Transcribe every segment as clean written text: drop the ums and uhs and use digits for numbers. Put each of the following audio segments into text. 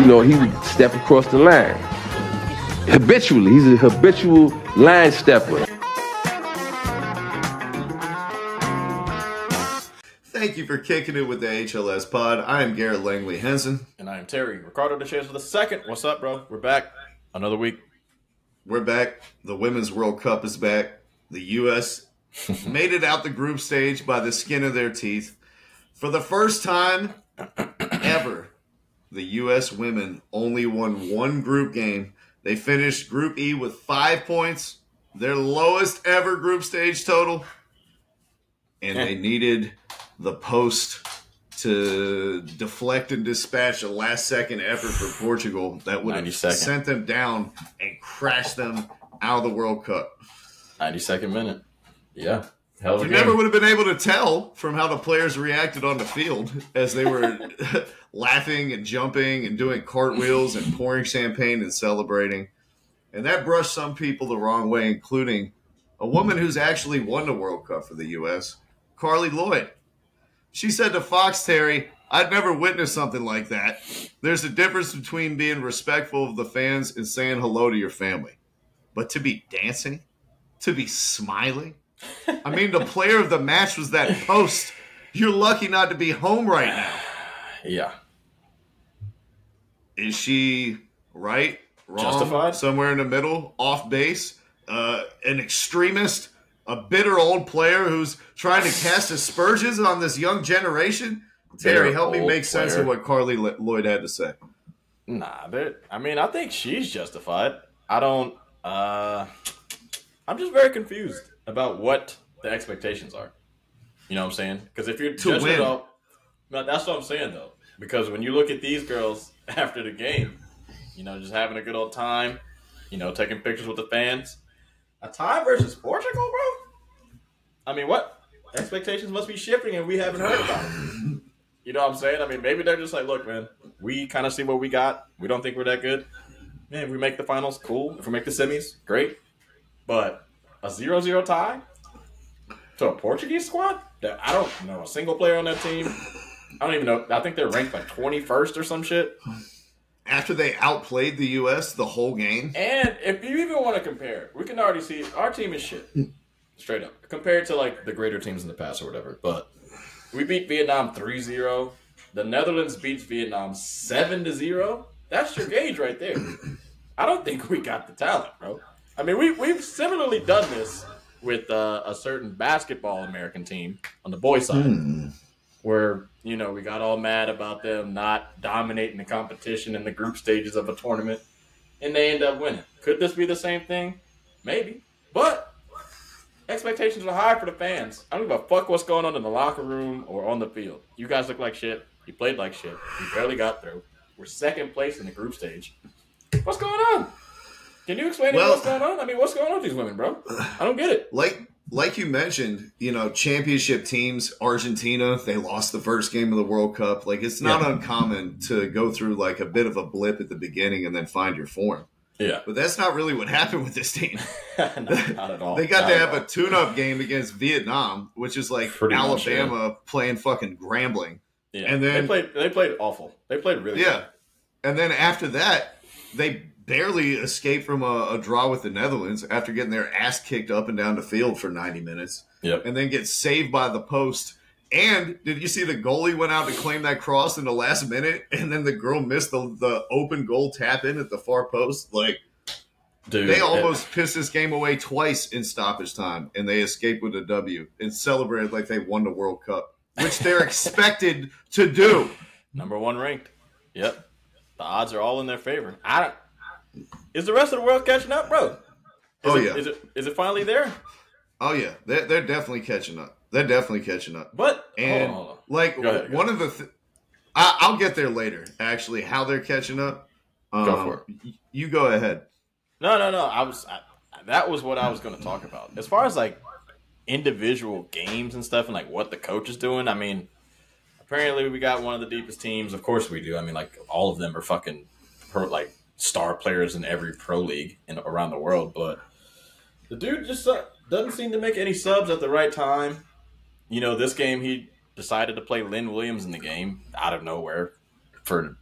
he would step across the line. Habitually, he's a habitual line stepper. Thank you for kicking it with the HLS Pod. I am Garrett Langley Henson. And I am Terry Ricardo DeChase for the second. What's up, bro? We're back. Another week. We're back. The Women's World Cup is back. The U.S. made it out the group stage by the skin of their teeth. For the first time ever, the U.S. women only won one group game. They finished Group E with 5 points, their lowest ever group stage total. And they needed the post to deflect and dispatch a last-second effort for Portugal that would have sent them down and crashed them out of the World Cup. 92nd minute. Yeah. Hell of a You game. never would have been able to tell from how the players reacted on the field as they were laughing and jumping and doing cartwheels and pouring champagne and celebrating. And that brushed some people the wrong way, including a woman who's actually won the World Cup for the U.S., Carly Lloyd. She said to Fox, Terry, "I'd never witnessed something like that. There's a difference between being respectful of the fans and saying hello to your family. But to be dancing, to be smiling, I mean, the player of the match was that post. You're lucky not to be home right now." Yeah. Is she right, wrong, Justified? Somewhere in the middle, off base, an extremist, a bitter old player who's trying to cast aspersions on this young generation? Terry, help me make sense of what Carly Lloyd had to say. Nah, I think she's justified. I'm just very confused about what the expectations are. You know what I'm saying? Because if you're judging it all, that's what I'm saying though. Because when you look at these girls after the game, just having a good old time, taking pictures with the fans, a tie versus Portugal, bro. I mean, what expectations must be shifting, and we haven't heard about it. You know what I'm saying? I mean, maybe they're just like, look, man, we kind of see what we got. We don't think we're that good. Man, if we make the finals, cool. If we make the semis, great. But a 0-0 tie to a Portuguese squad that I don't know a single player on that team. I don't even know. I think they're ranked like 21st or some shit. After they outplayed the U.S. the whole game. And if you even want to compare, we can already see our team is shit. Straight up. Compared to like the greater teams in the past or whatever. But we beat Vietnam 3-0. The Netherlands beats Vietnam 7-0. That's your gauge right there. I don't think we got the talent, bro. I mean, we've similarly done this with a certain basketball American team on the boys' side, where we got all mad about them not dominating the competition in the group stages of a tournament, and they end up winning. Could this be the same thing? Maybe, but expectations are high for the fans. I don't give a fuck what's going on in the locker room or on the field. You guys look like shit. You played like shit. You barely got through. We're second place in the group stage. What's going on? Can you explain to me what's going on? I mean, what's going on with these women, bro? I don't get it. Like you mentioned, championship teams, Argentina, they lost the first game of the World Cup. Like, it's not uncommon to go through like a bit of a blip at the beginning and then find your form. Yeah. But that's not really what happened with this team. Not at all. They got to have a tune-up game against Vietnam, which is like pretty Alabama playing fucking Grambling. Yeah. And then they played awful. They played really bad. And then after that, they barely escaped from a draw with the Netherlands after getting their ass kicked up and down the field for 90 minutes. Yep. And then get saved by the post. And did you see the goalie went out to claim that cross in the last minute, and then the girl missed the open goal tap in at the far post? Like, dude, they almost pissed this game away twice in stoppage time, and they escaped with a W and celebrated like they won the World Cup, which they're expected to do. Number one ranked. Yep. The odds are all in their favor. Is the rest of the world catching up, bro? Is it finally there? Oh, yeah. They're definitely catching up. They're definitely catching up. But, and hold on. Like, one of the I'll get there later, actually, how they're catching up. Go for it. You go ahead. No. That was what I was going to talk about. As far as, like, individual games and stuff and, like, what the coach is doing, I mean, apparently we got one of the deepest teams. Of course we do. I mean, like, all of them are fucking, star players in every pro league around the world. But the dude just doesn't seem to make any subs at the right time. This game he decided to play Lynn Williams in the game out of nowhere for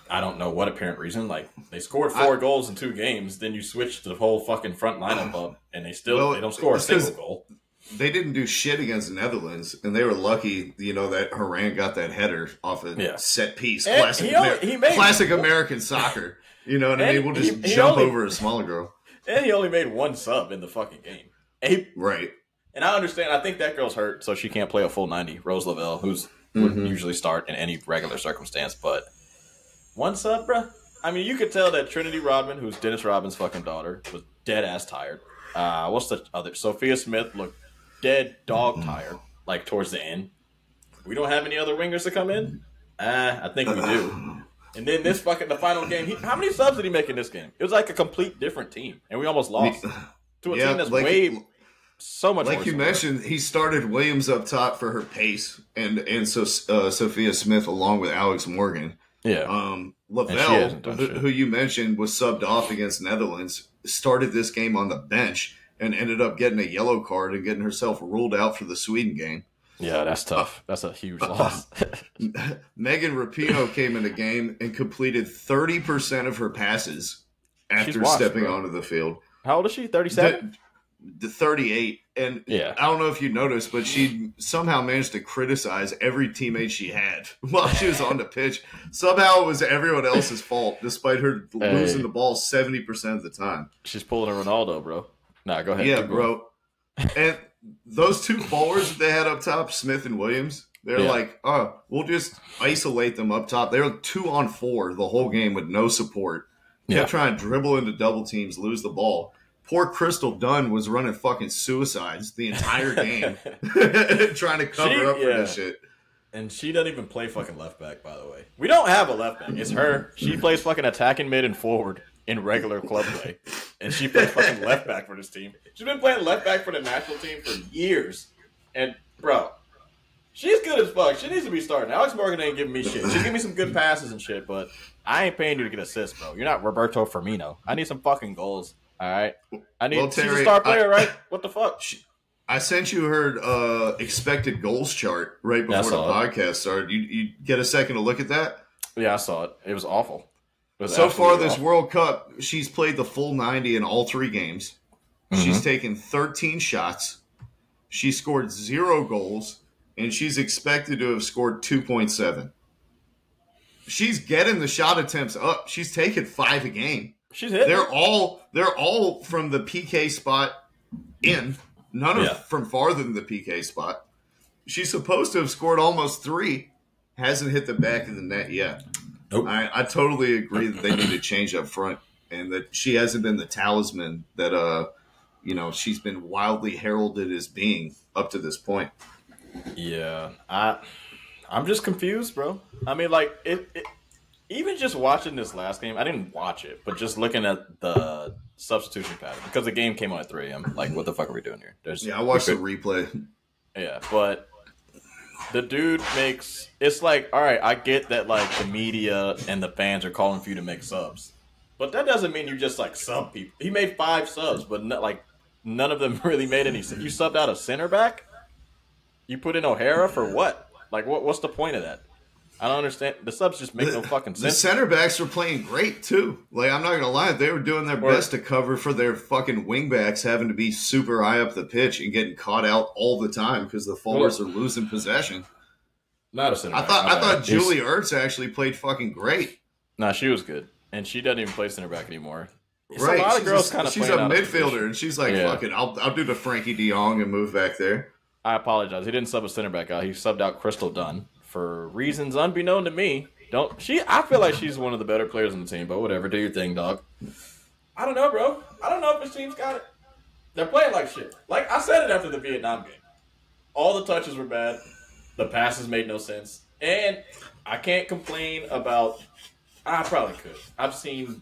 I don't know what apparent reason. Like, they scored 4 goals in 2 games, then you switch the whole fucking front lineup up, and they don't score a single goal. They didn't do shit against the Netherlands, and they were lucky, that Haran got that header off a set piece. Classic American soccer. You know what I mean? We'll just jump over a smaller girl. And he only made 1 sub in the fucking game. Right. And I understand. I think that girl's hurt, so she can't play a full 90. Rose Lavelle, who's would usually start in any regular circumstance, but 1 sub, bruh? I mean, you could tell that Trinity Rodman, who's Dennis Rodman's fucking daughter, was dead-ass tired. What's the other? Sophia Smith looked dead dog tired, like towards the end. We don't have any other wingers to come in? I think we do. And then the final game, how many subs did he make in this game? It was like a complete different team, and we almost lost to a team that's so much like you mentioned, he started Williams up top for her pace, and so Sophia Smith along with Alex Morgan. Yeah. Lavelle, who you mentioned was subbed off against Netherlands, started this game on the bench and ended up getting a yellow card and getting herself ruled out for the Sweden game. Yeah, that's tough. That's a huge loss. Megan Rapinoe came in the game and completed 30% of her passes after stepping onto the field. How old is she? 37? The 38. And I don't know if you noticed, but she somehow managed to criticize every teammate she had while she was on the pitch. Somehow it was everyone else's fault, despite her losing the ball 70% of the time. She's pulling a Ronaldo, bro. Nah, go ahead. Yeah, bro. And those 2 forwards that they had up top, Smith and Williams, they're like, oh, we'll just isolate them up top. They were 2-on-4 the whole game with no support. Kept trying to dribble into double teams, lose the ball. Poor Crystal Dunn was running fucking suicides the entire game, trying to cover up for this shit. And she doesn't even play fucking left back, by the way. We don't have a left back. It's her. She plays fucking attacking mid and forward in regular club play. And she plays fucking left back for this team. She's been playing left back for the national team for years. And, bro, she's good as fuck. She needs to be starting. Alex Morgan ain't giving me shit. She's giving me some good passes and shit, but I ain't paying you to get assists, bro. You're not Roberto Firmino. I need some fucking goals. All right, she's a star player, right? What the fuck? I sent you her expected goals chart right before the podcast started. You get a second to look at that? Yeah, I saw it. It was awful. So far this World Cup, she's played the full 90 in all 3 games. She's taken 13 shots. She scored 0 goals, and she's expected to have scored 2.7. She's getting the shot attempts up. She's taken 5 a game. She's hit. They're all from the PK spot in. None of from farther than the PK spot. She's supposed to have scored almost 3. Hasn't hit the back of the net yet. Nope. I totally agree that they need to change up front, and that she hasn't been the talisman that she's been wildly heralded as being up to this point. Yeah, I'm just confused, bro. I mean, like even just watching this last game, I didn't watch it, but just looking at the substitution pattern, because the game came on at 3 a.m. Like, what the fuck are we doing here? I watched the replay. Yeah, but the dude makes it's like, all right, I get that like the media and the fans are calling for you to make subs, but that doesn't mean you just like sub people. He made 5 subs, but none of them really made any sense. You subbed out a center back. You put in O'Hara for what? Like, what's the point of that? I don't understand. The subs just make no fucking sense. The center backs were playing great, too. Like, I'm not going to lie. They were doing their best to cover for their fucking wing backs having to be super high up the pitch and getting caught out all the time because the forwards are losing possession. Not a center back. I thought Julie Ertz actually played fucking great. Nah, she was good. And she doesn't even play center back anymore. Right. She's a midfielder, and she's like, fuck it, I'll do the Frankie de Jong and move back there. I apologize. He didn't sub a center back out. He subbed out Crystal Dunn. For reasons unbeknown to me, I feel like she's one of the better players on the team, but whatever, do your thing, dog. I don't know, bro. I don't know if this team's got it. They're playing like shit. Like, I said it after the Vietnam game. All the touches were bad. The passes made no sense. And I can't complain about... I probably could. I've seen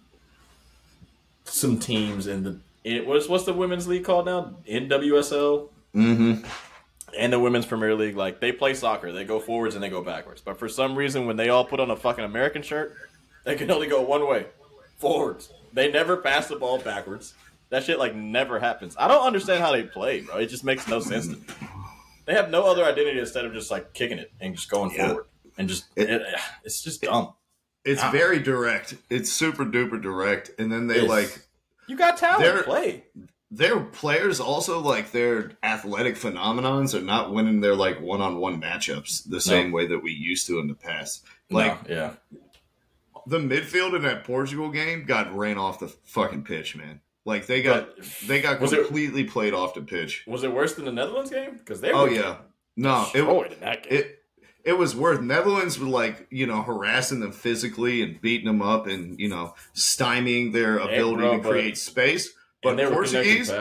some teams in the... What's the women's league called now? NWSL? Mm-hmm. And the Women's Premier League, like, they play soccer. They go forwards and they go backwards. But for some reason, when they all put on a fucking American shirt, they can only go one way. Forwards. They never pass the ball backwards. That shit, like, never happens. I don't understand how they play, bro. It just makes no sense to me. They have no other identity instead of just, like, kicking it and just going forward. And just, it's just dumb. It's very direct. It's super duper direct. And then they you got talent. Play. Their players also, like, their athletic phenomenons are not winning their, like, one-on-one matchups the same way that we used to in the past. Like, the midfield in that Portugal game got ran off the fucking pitch, man. Like, they got completely played off the pitch. Was it worse than the Netherlands game? Because they were no, destroyed in that game. It was worth. Netherlands were, like, harassing them physically and beating them up and, stymieing their ability to create space. But Portuguese,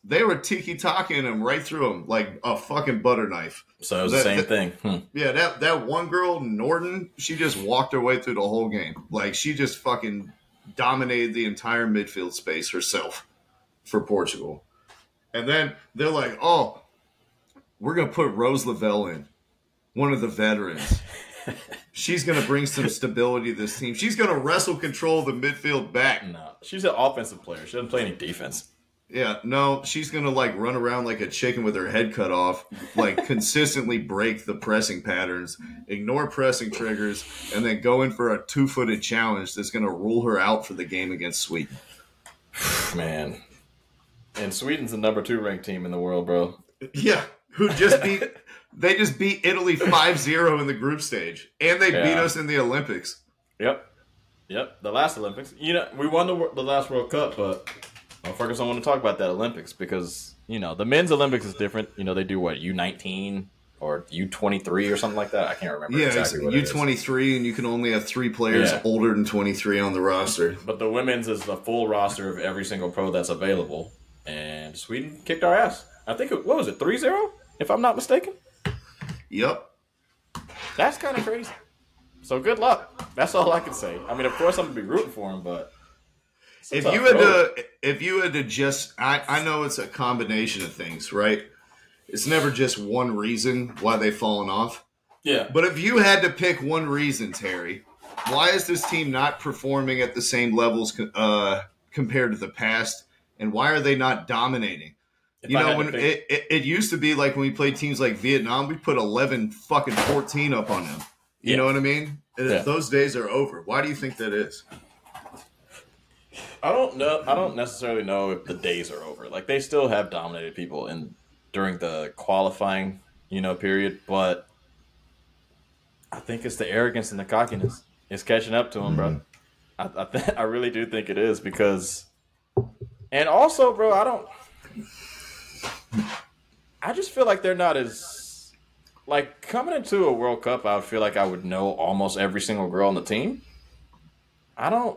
they were tiki-taking them right through them like a fucking butter knife. So it was the same thing. Yeah, that one girl, Norton, she just walked her way through the whole game. Like, she just fucking dominated the entire midfield space herself for Portugal. And then they're like, oh, we're going to put Rose Lavelle in, one of the veterans. She's going to bring some stability to this team. She's going to wrestle control the midfield back. No, she's an offensive player. She doesn't play any defense. Yeah, no, she's going to, like, run around like a chicken with her head cut off, like, consistently break the pressing patterns, ignore pressing triggers, and then go in for a 2-footed challenge that's going to rule her out for the game against Sweden. Man. And Sweden's the number 2 ranked team in the world, bro. Yeah, who just beat... They just beat Italy 5-0 in the group stage, and they beat us in the Olympics. Yep, the last Olympics. We won the last World Cup, but motherfuckers don't want to talk about that Olympics because, the men's Olympics is different. They do, what, U19 or U23 or something like that? I can't remember exactly what it is. U23, and you can only have 3 players older than 23 on the roster. But the women's is the full roster of every single pro that's available, and Sweden kicked our ass. I think, what was it, 3-0, if I'm not mistaken? Yep. That's kind of crazy. So good luck. That's all I can say. I mean, of course I'm going to be rooting for him, but... If you had to just... I know it's a combination of things, right? It's never just one reason why they've fallen off. Yeah. But if you had to pick one reason, Terry, why is this team not performing at the same levels compared to the past? And why are they not dominating? When it used to be like when we played teams like Vietnam, we put 14 up on them. You know what I mean? Yeah. Those days are over. Why do you think that is? I don't know. I don't necessarily know if the days are over. Like, they still have dominated people during the qualifying, period. But I think it's the arrogance and the cockiness. It's catching up to them, bro. I really do think it is because, and also, bro, I just feel like they're not as, like, coming into a World Cup, I would feel like I would know almost every single girl on the team. I know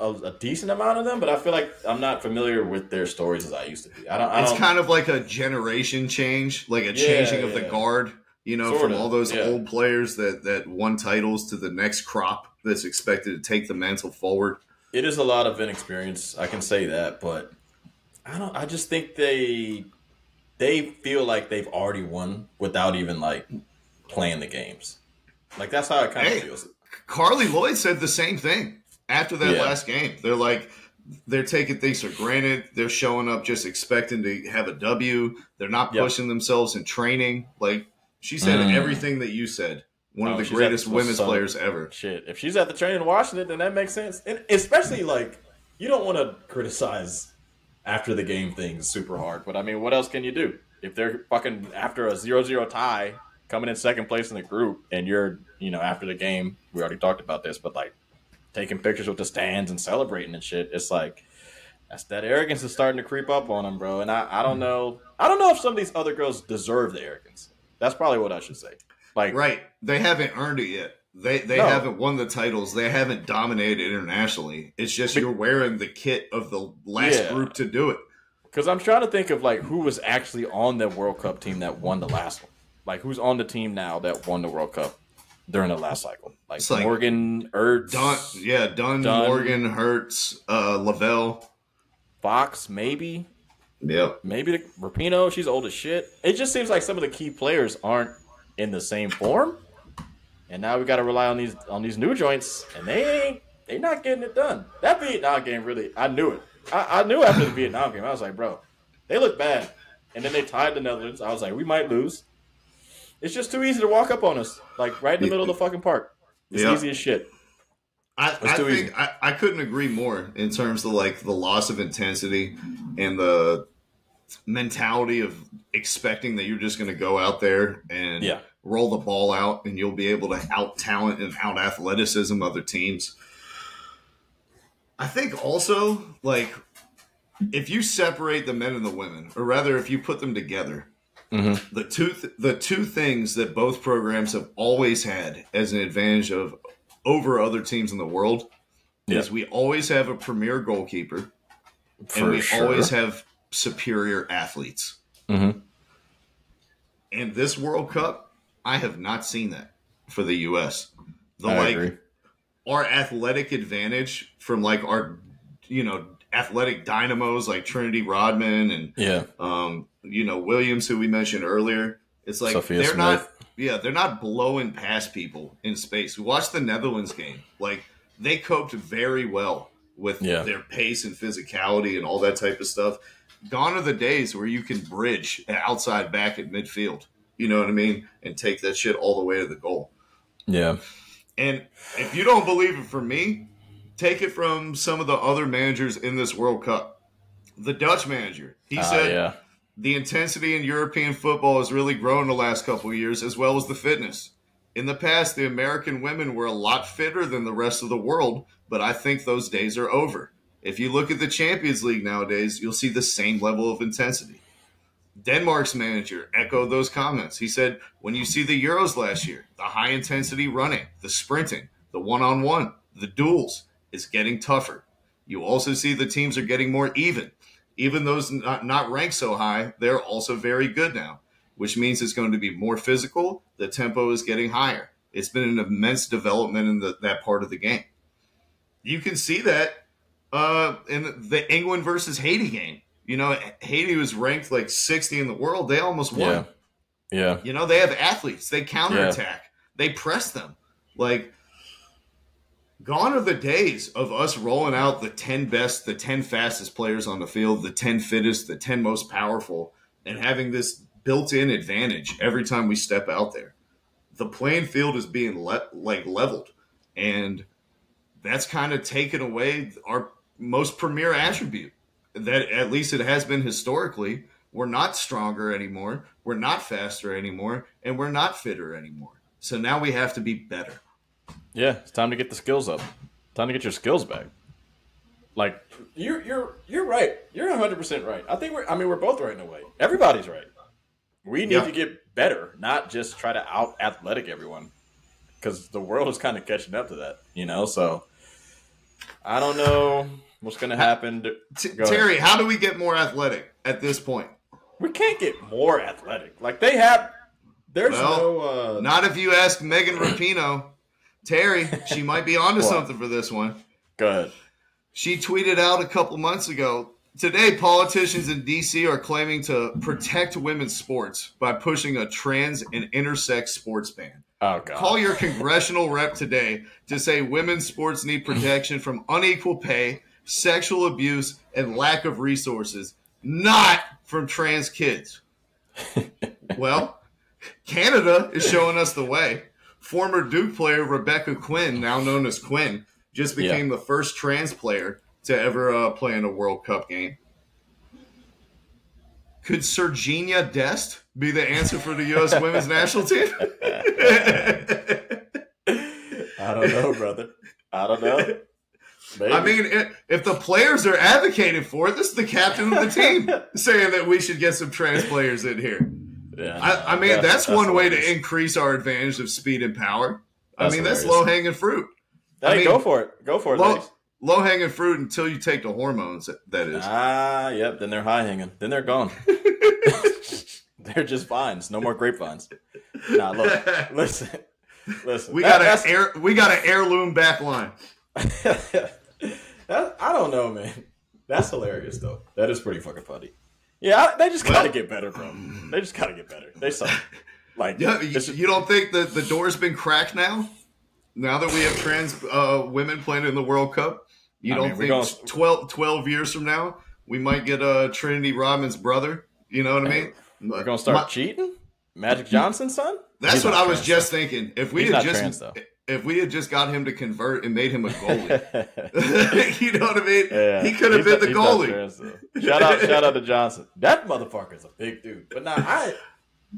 a decent amount of them, but I feel like I'm not familiar with their stories as I used to be. It's kind of like a generation change, like a changing of the guard, from all those old players that won titles to the next crop that's expected to take the mantle forward. It is a lot of inexperience, I can say that, but I just think they feel like they've already won without even, like, playing the games. Like, that's how it kind of feels. Carly Lloyd said the same thing after that last game. They're like, they're taking things for granted. They're showing up just expecting to have a W. They're not pushing themselves in training. Like, she said everything that you said. One of the greatest women's players ever. Shit, if she's at the training in Washington, then that makes sense. And especially, like, you don't want to criticize after the game things super hard. But, I mean, what else can you do? If they're fucking after a 0-0 tie, coming in second place in the group, and you're, after the game, we already talked about this, but, like, taking pictures with the stands and celebrating and shit, it's like, that arrogance is starting to creep up on them, bro. And I don't know. I don't know if some of these other girls deserve the arrogance. That's probably what I should say. Like, right. They haven't earned it yet. They haven't won the titles. They haven't dominated internationally. It's just you're wearing the kit of the last group to do it. Because I'm trying to think of, like, who was actually on the World Cup team that won the last one. Like, who's on the team now that won the World Cup during the last cycle? Like Morgan, Ertz. Dunn, Morgan, Hertz, Lavelle. Fox, maybe. Yep. Maybe Rapinoe. She's old as shit. It just seems like some of the key players aren't in the same form. And now we got to rely on these new joints, and they not getting it done. That Vietnam game, really, I knew it. I knew after the Vietnam game, I was like, bro, they look bad. And then they tied the Netherlands. I was like, we might lose. It's just too easy to walk up on us, like right in the middle of the fucking park. It's easy as shit. I think I couldn't agree more in terms of like the loss of intensity and the mentality of expecting that you're just going to go out there and roll the ball out and you'll be able to out talent and out athleticism other teams. I think also, like, if you separate the men and the women, or rather if you put them together, the two things that both programs have always had as an advantage of over other teams in the world is we always have a premier goalkeeper and we always have superior athletes. And this World Cup, I have not seen that for the U.S. I agree. Our athletic advantage from like our, athletic dynamos like Trinity Rodman and Williams, who we mentioned earlier. It's like they're not blowing past people in space. We watched the Netherlands game. Like they coped very well with their pace and physicality and all that type of stuff. Gone are the days where you can bridge outside back at midfield. You know what I mean? And take that shit all the way to the goal. Yeah. And if you don't believe it from me, take it from some of the other managers in this World Cup. The Dutch manager, he said the intensity in European football has really grown the last couple of years, as well as the fitness. In the past, the American women were a lot fitter than the rest of the world, but I think those days are over. If you look at the Champions League nowadays, you'll see the same level of intensity. Denmark's manager echoed those comments. He said, when you see the Euros last year, the high-intensity running, the sprinting, the one-on-one, the duels is getting tougher. You also see the teams are getting more even. Even those not ranked so high, they're also very good now, which means it's going to be more physical. The tempo is getting higher. It's been an immense development in that part of the game. You can see that in the England versus Haiti game. Haiti was ranked like 60 in the world. They almost won. Yeah. They have athletes. They counterattack. They press them. Like, gone are the days of us rolling out the 10 best, the 10 fastest players on the field, the 10 fittest, the 10 most powerful, and having this built-in advantage every time we step out there. The playing field is being leveled, and that's kind of taken away our most premier attribute. That at least it has been historically. We're not stronger anymore. We're not faster anymore, and we're not fitter anymore. So now we have to be better. Yeah, it's time to get the skills up. Time to get your skills back. Like you're right. You're 100% right. I think we're both right in a way. Everybody's right. We need to get better, not just try to out athletic everyone, because the world is kind of catching up to that. So I don't know what's going to happen. Terry, how do we get more athletic at this point? We can't get more athletic. Like they have. Not if you ask Megan Rapinoe. Terry, she might be onto something for this one. Go ahead. She tweeted out a couple months ago, today politicians in D.C. are claiming to protect women's sports by pushing a trans and intersex sports ban. Oh, God. Call your congressional rep today to say women's sports need protection from unequal pay, sexual abuse, and lack of resources, not from trans kids. Well, Canada is showing us the way. Former Duke player Rebecca Quinn, now known as Quinn, just became the first trans player to ever play in a World Cup game. Could Serginia Dest be the answer for the U.S. women's national team? I don't know, brother. I don't know. Maybe. I mean, if the players are advocating for it, this is the captain of the team saying that we should get some trans players in here. Yeah, I mean, that's one way to increase our advantage of speed and power. That's low-hanging fruit. Go for it. Go for it, low-hanging fruit until you take the hormones, that is. Yep. Then they're high-hanging. Then they're gone. They're just vines. No more grapevines. Nah, look. Listen. We got an heirloom back line. I don't know, man. That's hilarious, though. That is pretty fucking funny. Yeah, they just gotta get better, bro. They just gotta get better. They suck. Like, you don't think that the door's been cracked now? Now that we have trans women playing in the World Cup, you don't think 12 years from now we might get Trinity Rodman's brother? You know what I mean? We're gonna start cheating? Magic Johnson's son? That's what I was just thinking. If we had just if we had just got him to convert and made him a goalie, you know what I mean? Yeah. He could have been the goalie. Shout out to Johnson. That motherfucker is a big dude. But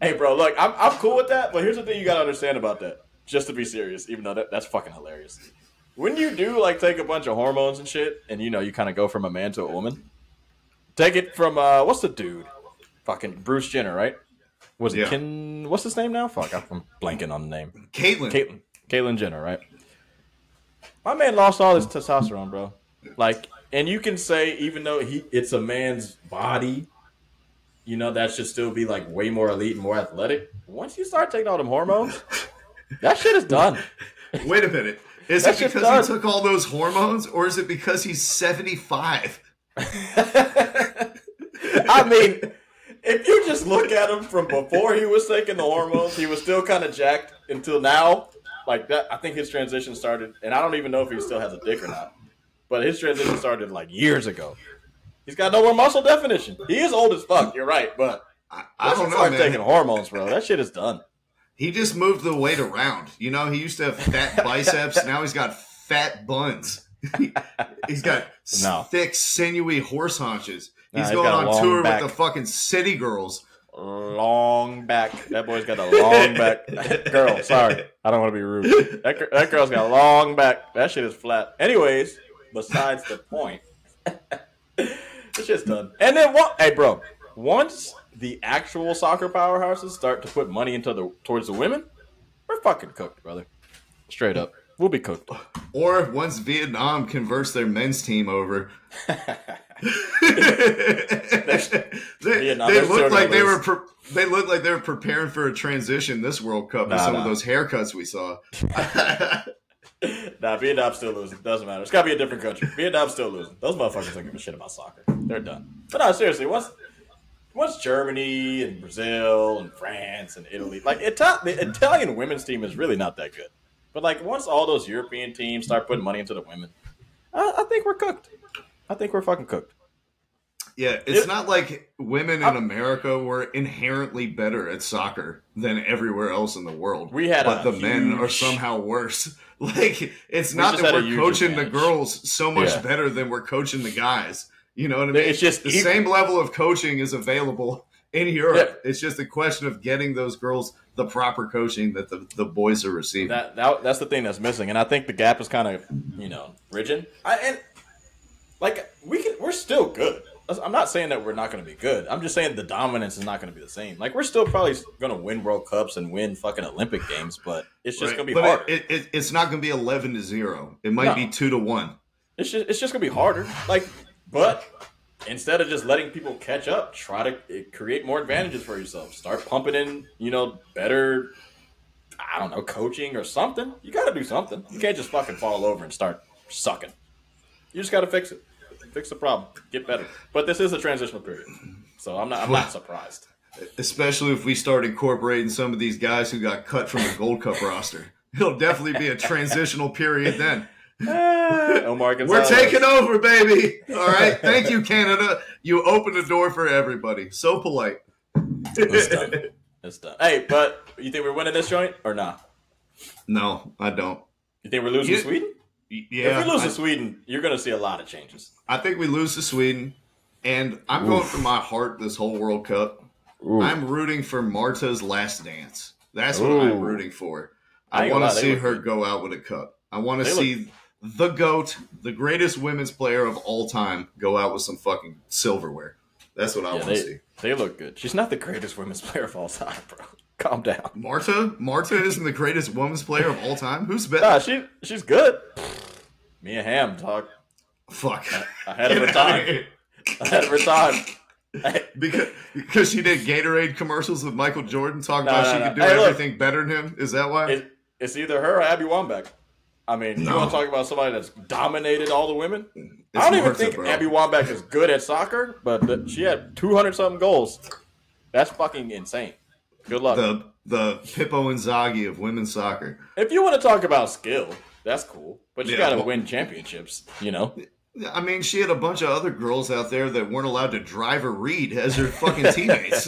hey, bro, look, I'm cool with that. But here's the thing you gotta understand about that. Just to be serious, even though that's fucking hilarious. When you do like take a bunch of hormones and shit, and you kind of go from a man to a woman. Take it from what's the dude? Fucking Bruce Jenner, right? Was it what's his name now? Fuck, I'm blanking on the name. Caitlyn Jenner, right? My man lost all his testosterone, bro. Like, and you can say even though it's a man's body, that should still be like way more elite and more athletic. Once you start taking all them hormones, that shit is done. Wait a minute. Is it because he took all those hormones, or is it because he's 75? I mean, if you just look at him from before he was taking the hormones, he was still kind of jacked until now. Like that, I think his transition started, and I don't even know if he still has a dick or not. But his transition started like years ago. He's got no more muscle definition. He is old as fuck. You're right, but I don't know, start man. Taking hormones, bro. That shit is done. He just moved the weight around. He used to have fat biceps. Now he's got fat buns. He's got thick, sinewy horse haunches. He's going on tour with the fucking city girls. Long back. That boy's got a long back. Girl, sorry. I don't want to be rude. That girl's got a long back. That shit is flat. Anyways, besides the point. This shit's done. And then hey, bro. Once the actual soccer powerhouses start to put money towards the women, we're fucking cooked, brother. Straight up. We'll be cooked. Or once Vietnam converts their men's team over. they look like they were preparing for a transition this World Cup with some of those haircuts we saw. Vietnam's still losing. Doesn't matter. It's got to be a different country. Vietnam's still losing. Those motherfuckers don't give a shit about soccer. They're done. But no, seriously, once Germany and Brazil and France and Italy, like the Italian women's team is really not that good. But like once all those European teams start putting money into the women, I think we're cooked. I think we're fucking cooked. Yeah, it's not like women in America were inherently better at soccer than everywhere else in the world. But the men are somehow worse. Like, it's not that we're coaching the girls so much better than we're coaching the guys. You know what I mean? It's just the same level of coaching is available in Europe. Yeah. It's just a question of getting those girls the proper coaching that the boys are receiving. That's the thing that's missing, and I think the gap is kind of bridging. We're still good. I'm not saying that we're not going to be good. I'm just saying the dominance is not going to be the same. Like, we're still probably going to win World Cups and win fucking Olympic games, but it's just going to be harder. It's not going to be 11-0. It might be 2-1. It's just going to be harder. But instead of just letting people catch up, try to create more advantages for yourself. Start pumping in, better, coaching or something. You got to do something. You can't just fucking fall over and start sucking. You just got to fix it. Fix the problem. Get better. But this is a transitional period, so I'm not surprised. Especially if we start incorporating some of these guys who got cut from the Gold Cup roster. It'll definitely be a transitional period then. Omar Gonzalez. We're taking over, baby. All right. Thank you, Canada. You opened the door for everybody. So polite. It's done. Hey, but you think we're winning this joint or not? No, I don't. You think we're losing to Sweden? Yeah. If we lose to Sweden, you're going to see a lot of changes. I think we lose to Sweden, and I'm going from my heart this whole World Cup. I'm rooting for Marta's last dance. That's what I'm rooting for. I want to see her go out with a cup. I want to see the GOAT, the greatest women's player of all time, go out with some fucking silverware. That's what I want to see. They look good. She's not the greatest women's player of all time, bro. Calm down. Marta isn't the greatest women's player of all time? Who's better? Nah, she's good. Mia Hamm, dog. Fuck. Ahead of her time. Because she did Gatorade commercials with Michael Jordan talking about she could do everything better than him? Is that why? It's either her or Abby Wambach. I mean, you want to talk about somebody that's dominated all the women? I don't even think Abby Wambach is good at soccer, but she had 200-something goals. That's fucking insane. Good luck. The Pippo Inzaghi of women's soccer. If you want to talk about skill, that's cool. But you got to win championships, I mean, she had a bunch of other girls out there that weren't allowed to drive or read as her fucking teammates.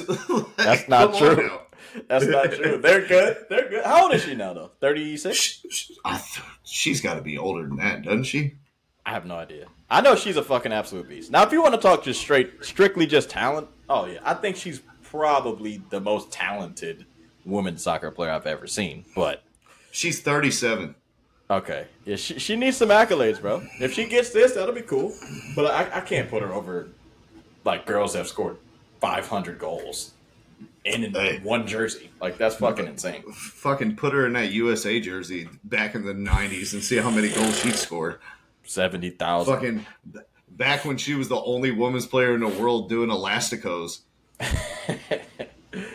That's not true. That's not true. They're good. They're good. How old is she now, though? 36? She's got to be older than that, doesn't she? I have no idea. I know she's a fucking absolute beast. Now, if you want to talk just strictly just talent, oh, yeah. I think she's probably the most talented women's soccer player I've ever seen. But she's 37. Okay. Yeah, she needs some accolades, bro. If she gets this, that'll be cool. But I can't put her over, like, girls that have scored 500 goals in one jersey. Like, that's fucking insane. Fucking put her in that USA jersey back in the 90s and see how many goals she scored. 70,000. Fucking back when she was the only women's player in the world doing elasticos.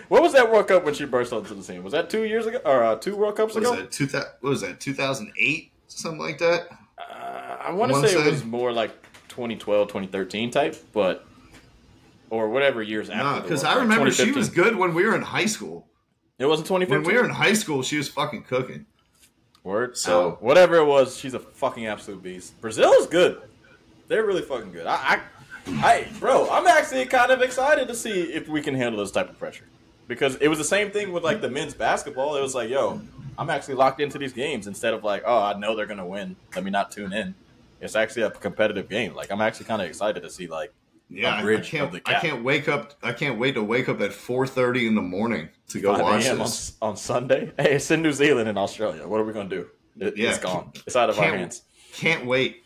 What was that World Cup when she burst onto the scene? Was that 2 years ago? Or 2 World Cups ago? What was that, 2008? Something like that? I want to say it was more like 2012, 2013 type, but... Or whatever years after. No, because I remember she was good when we were in high school. It wasn't 2015? When we were in high school, she was fucking cooking. Word. So whatever it was, she's a fucking absolute beast. Brazil is good. They're really fucking good. Bro, I'm actually kind of excited to see if we can handle this type of pressure. Because it was the same thing with, like, the men's basketball. It was like, yo, I'm actually locked into these games instead of like, oh, I know they're going to win. Let me not tune in. It's actually a competitive game. Like, I'm actually kind of excited to see, like, I can't wait to wake up at 4:30 in the morning to go watch this on Sunday. Hey, it's in New Zealand and Australia. What are we gonna do? It's gone. It's out of our hands. Can't wait.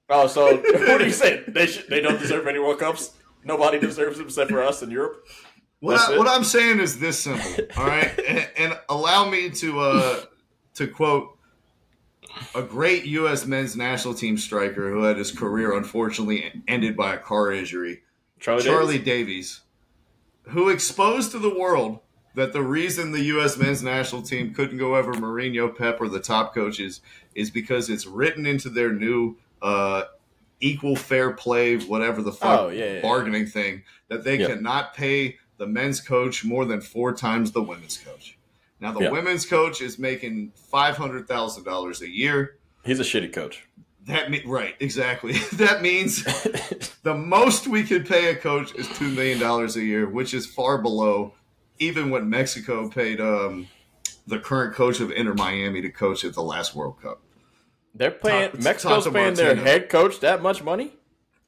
Oh, so what do you say? They don't deserve any World Cups. Nobody deserves them except for us in Europe. What I'm saying is this simple. All right, and allow me to quote a great U.S. men's national team striker who had his career unfortunately ended by a car injury, Charlie Davies, who exposed to the world that the reason the U.S. men's national team couldn't go over Mourinho, Pep, or the top coaches is because it's written into their new equal fair play, whatever the fuck bargaining thing, that they cannot pay the men's coach more than 4 times the women's coach. Now, the women's coach is making $500,000 a year. He's a shitty coach. Right, exactly. That means the most we could pay a coach is $2 million a year, which is far below even what Mexico paid the current coach of Inter Miami to coach at the last World Cup. They're paying Mexico's paying their head coach that much money?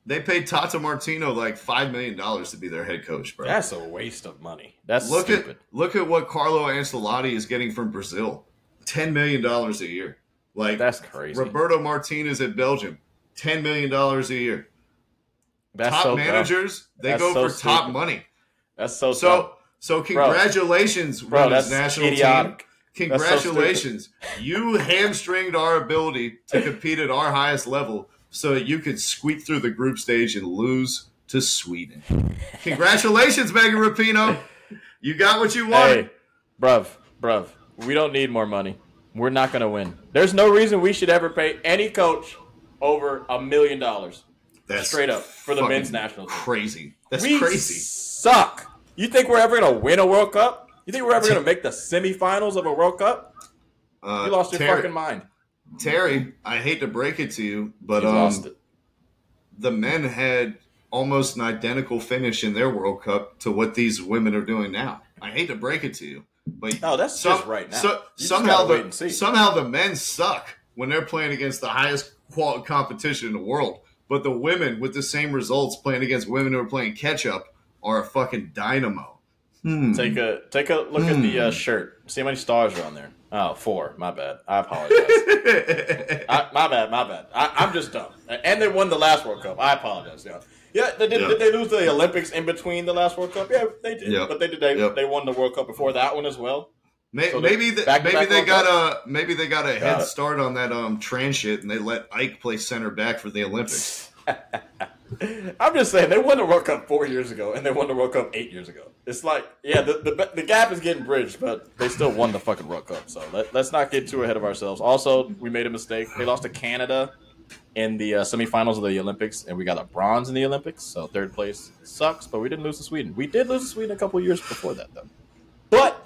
They paid Tata Martino like $5 million to be their head coach, bro. That's a waste of money. That's stupid. Look at what Carlo Ancelotti is getting from Brazil. $10 million a year. Like, that's crazy. Roberto Martinez at Belgium, $10 million a year. That's top so managers, they go for top money. That's so congratulations, women's national idiotic. Team. Congratulations. You hamstringed our ability to compete at our highest level so that you could squeak through the group stage and lose to Sweden. Congratulations, Megan Rapinoe. You got what you wanted. Hey, bruv, we don't need more money. We're not going to win. There's no reason we should ever pay any coach over $1 million. That's straight up for the men's national team. Crazy. That's we crazy. Suck. You think we're ever going to win a World Cup? You think we're ever going to make the semifinals of a World Cup? You lost your fucking mind. Terry, I hate to break it to you, but the men had almost an identical finish in their World Cup to what these women are doing now. I hate to break it to you, but that's just right now. Somehow the men suck when they're playing against the highest quality competition in the world. But the women with the same results playing against women who are playing catch up are a fucking dynamo. Take a look at the shirt. See how many stars are on there. Oh, 4. My bad. I apologize. My bad. I'm just dumb. And they won the last World Cup. I apologize. Yeah. Did they lose the Olympics in between the last World Cup? Yeah, they did. Yep. But they won the World Cup before that one as well. Maybe they got a head start on that trans shit, and they let Ike play center back for the Olympics. I'm just saying they won the World Cup 4 years ago, and they won the World Cup 8 years ago. It's like, the gap is getting bridged, but they still won the fucking World Cup. So let's not get too ahead of ourselves. Also, we made a mistake. They lost to Canada in the semifinals of the Olympics, and we got a bronze in the Olympics. So 3rd place sucks, but we didn't lose to Sweden. We did lose to Sweden a couple years before that, though. But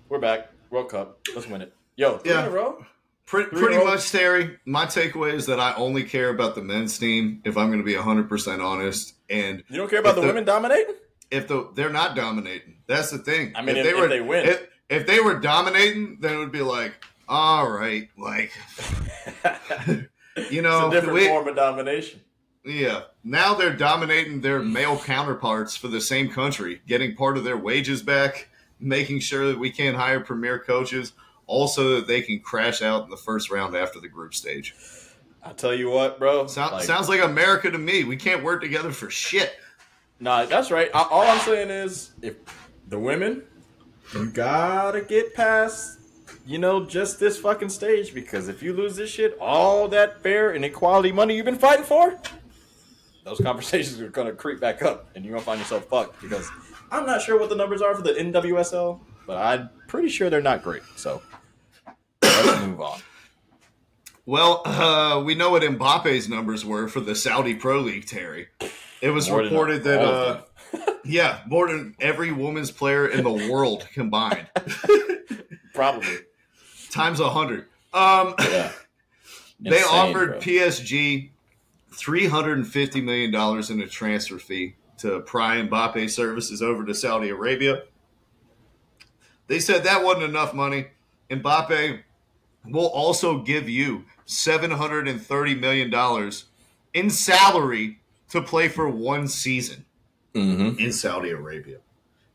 we're back. World Cup. Let's win it. Yo, 3 in a row? Pretty much, Terry. My takeaway is that I only care about the men's team if I'm going to be 100% honest. And you don't care about the women dominating? They're not dominating. That's the thing. I mean, if they win. If they were dominating, then it would be like, all right, like, you know. It's a different form of domination. Yeah. Now they're dominating their male counterparts for the same country, getting part of their wages back, making sure that we can't hire premier coaches, also that they can crash out in the first round after the group stage. I tell you what, bro. Sounds like America to me. We can't work together for shit. Nah, that's right. All I'm saying is, if the women, you gotta get past, just this fucking stage, because if you lose this shit, all that fair and equality money you've been fighting for, those conversations are gonna creep back up, and you're gonna find yourself fucked, because I'm not sure what the numbers are for the NWSL, but I'm pretty sure they're not great. So let's move on. Well, we know what Mbappe's numbers were for the Saudi Pro League, Terry. It was More reported that, more than every women's player in the world combined. Probably. Times 100. Yeah. They Insane, offered bro. PSG $350 million in a transfer fee to pry Mbappe's services over to Saudi Arabia. They said that wasn't enough money. Mbappe will also give you $730 million in salary to play for one season in Saudi Arabia.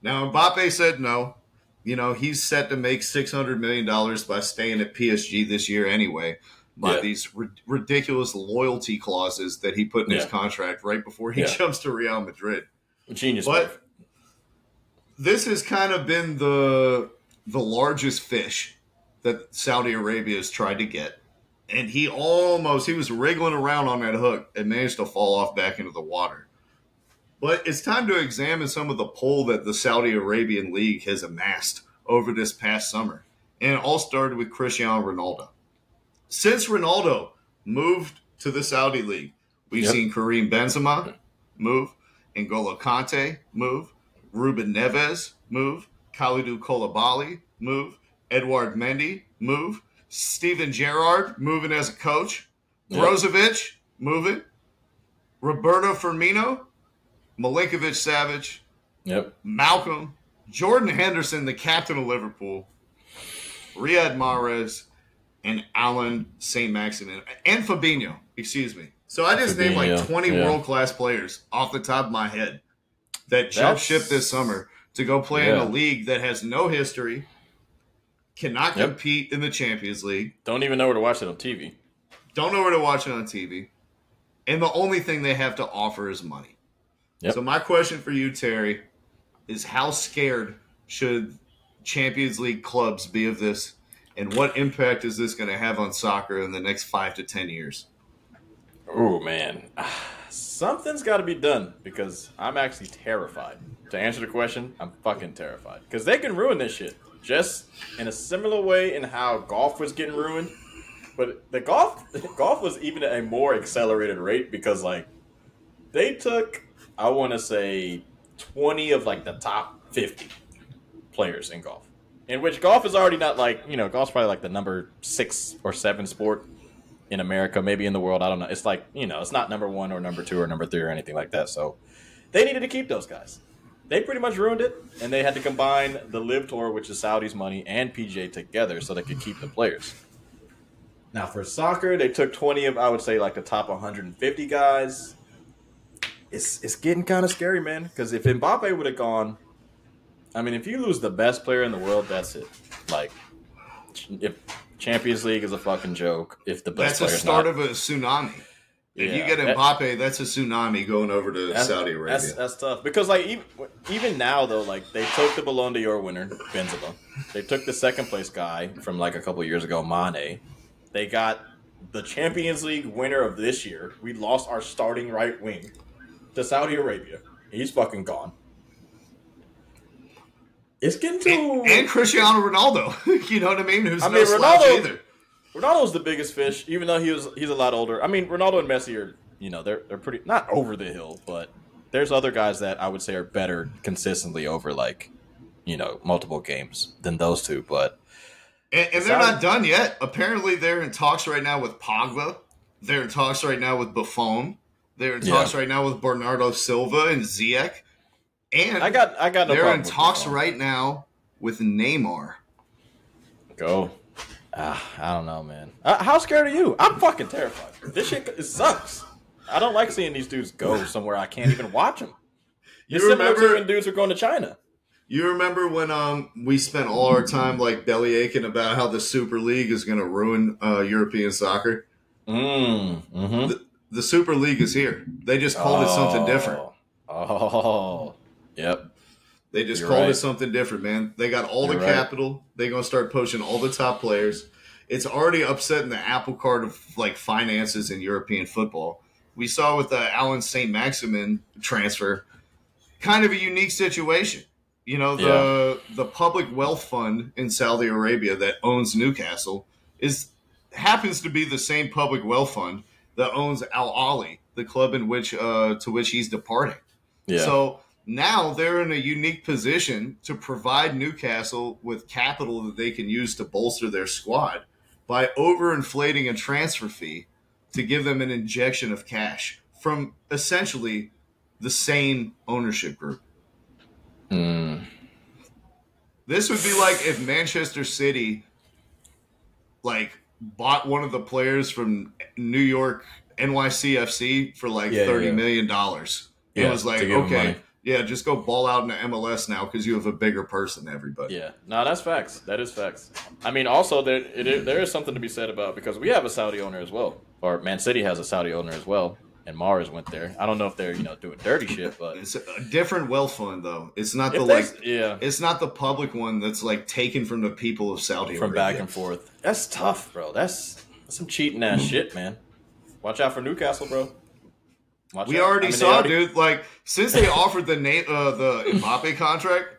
Now, Mbappe said no. He's set to make $600 million by staying at PSG this year anyway, by these ridiculous loyalty clauses that he put in his contract right before he jumps to Real Madrid. Genius. But this has kind of been the largest fish that Saudi Arabia has tried to get. And he was wriggling around on that hook and managed to fall off back into the water. But it's time to examine some of the pull that the Saudi Arabian League has amassed over this past summer. And it all started with Cristiano Ronaldo. Since Ronaldo moved to the Saudi League, we've seen Karim Benzema move, N'Golo Kante move, Ruben Neves move, Kalidou Koulibaly move, Edouard Mendy move, Steven Gerrard moving as a coach, Brozovic moving, Roberto Firmino, Milinkovic-Savic, Malcolm, Jordan Henderson, the captain of Liverpool, Riyad Mahrez, and Alan St. Maximin, and Fabinho, excuse me. So I just named like 20 world-class players off the top of my head that jumped ship this summer to go play in a league that has no history, cannot compete in the Champions League. Don't even know where to watch it on TV. Don't know where to watch it on TV. And the only thing they have to offer is money. Yep. So my question for you, Terry, is how scared should Champions League clubs be of this? And what impact is this going to have on soccer in the next 5 to 10 years? Oh, man. Something's got to be done, because I'm actually terrified. To answer the question, I'm fucking terrified. Because they can ruin this shit. Just in a similar way in how golf was getting ruined. But the golf was even at a more accelerated rate, because they took, I want to say, 20 of the top 50 players in golf. In which golf is already not golf's probably the number 6 or 7 sport in America, maybe in the world. I don't know. It's it's not number 1 or number 2 or number 3 or anything like that. So they needed to keep those guys. They pretty much ruined it, and they had to combine the Live Tour, which is Saudi's money, and PGA together so they could keep the players. Now, for soccer, they took 20 of, I would say, the top 150 guys. It's getting kind of scary, man, because if Mbappe would have gone, I mean, if you lose the best player in the world, that's it. If Champions League is a fucking joke, if the best That's the start of a tsunami. If you get Mbappe, that's a tsunami going over to Saudi Arabia. That's tough. Because, even now, though, they took the Ballon d'Or winner, Benzema. They took the second-place guy from, a couple of years ago, Mane. They got the Champions League winner of this year. We lost our starting right wing to Saudi Arabia. He's fucking gone. It's getting too... And Cristiano Ronaldo. You know what I mean? Who's no slouch either. Ronaldo's the biggest fish, even though he's a lot older. I mean, Ronaldo and Messi are, they're pretty, not over the hill, but there's other guys that I would say are better consistently over, multiple games than those two. But and they're not done yet. Apparently, they're in talks right now with Pogba. They're in talks right now with Buffon. They're in talks right now with Bernardo Silva and Ziyech. And I got no they're problem in with talks LeBron. right now with Neymar. Go. I don't know, man. How scared are you? I'm fucking terrified. This shit it sucks. I don't like seeing these dudes go somewhere I can't even watch them. It's similar to when dudes are going to China. You remember when we spent all our time like belly aching about how the Super League is going to ruin European soccer? Mm-hmm. The Super League is here. They just called it something different. Oh, yep. They just called it something different, man. They got all the capital. They're going to start poaching all the top players. It's already upsetting the apple cart of like finances in European football. We saw with the Alan St. Maximin transfer, kind of a unique situation. You know, the public wealth fund in Saudi Arabia that owns Newcastle happens to be the same public wealth fund that owns Al Ahly, the club in which to which he's departing. Yeah. So now they're in a unique position to provide Newcastle with capital that they can use to bolster their squad by overinflating a transfer fee to give them an injection of cash from essentially the same ownership group. This would be like if Manchester City like bought one of the players from New York NYCFC for like $30 million. It was like, okay, just go ball out in the MLS now because you have a bigger purse than everybody. Yeah, no, that's facts. That is facts. I mean, also there is something to be said about because we have a Saudi owner as well, or Man City has a Saudi owner as well. And Mars went there. I don't know if they're doing dirty shit, but it's a different wealth fund though. It's not it's not the public one that's like taken from the people of Saudi Arabia. From back and forth. That's tough, bro. That's some cheating ass shit, man. Watch out for Newcastle, bro. We already saw, dude. Like since they offered the Mbappe contract,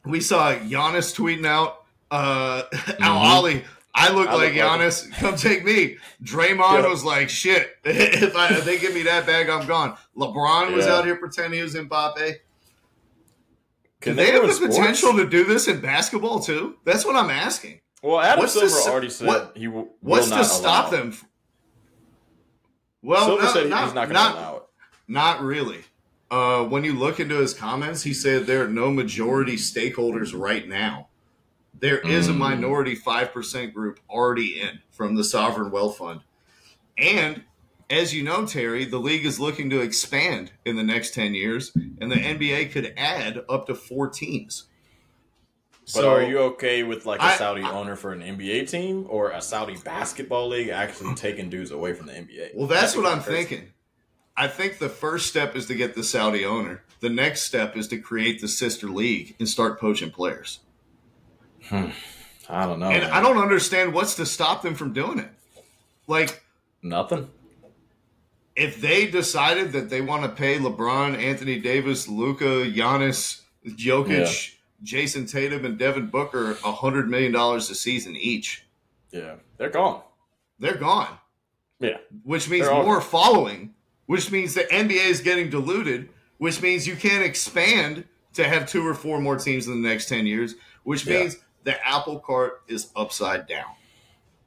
we saw Giannis tweeting out Al Ahly. I look like Giannis. Come take me. Draymond was like, shit. If they give me that bag, I'm gone. LeBron was out here pretending he was Mbappe. Can they have the potential to do this in basketball too? That's what I'm asking. Well, Adam Silver already said he will what's not to stop them? Well, Silver said he's not going to allow it. Not really. When you look into his comments, he said there are no majority stakeholders right now. There is a minority 5% group already in from the Sovereign Wealth Fund. And as you know, Terry, the league is looking to expand in the next 10 years, and the NBA could add up to 4 teams. But are you okay with like a Saudi owner for an NBA team or a Saudi basketball league actually taking dudes away from the NBA? Well, that's what I'm thinking. I think the first step is to get the Saudi owner. The next step is to create the sister league and start poaching players. I don't know. And man. I don't understand what's to stop them from doing it. Like nothing. If they decided that they want to pay LeBron, Anthony Davis, Luka, Giannis, Jokic, Jason Tatum, and Devin Booker $100 million a season each. Yeah, they're gone. They're gone. Yeah. Which means more following, which means the NBA is getting diluted, which means you can't expand to have 2 or 4 more teams in the next 10 years, which means the apple cart is upside down.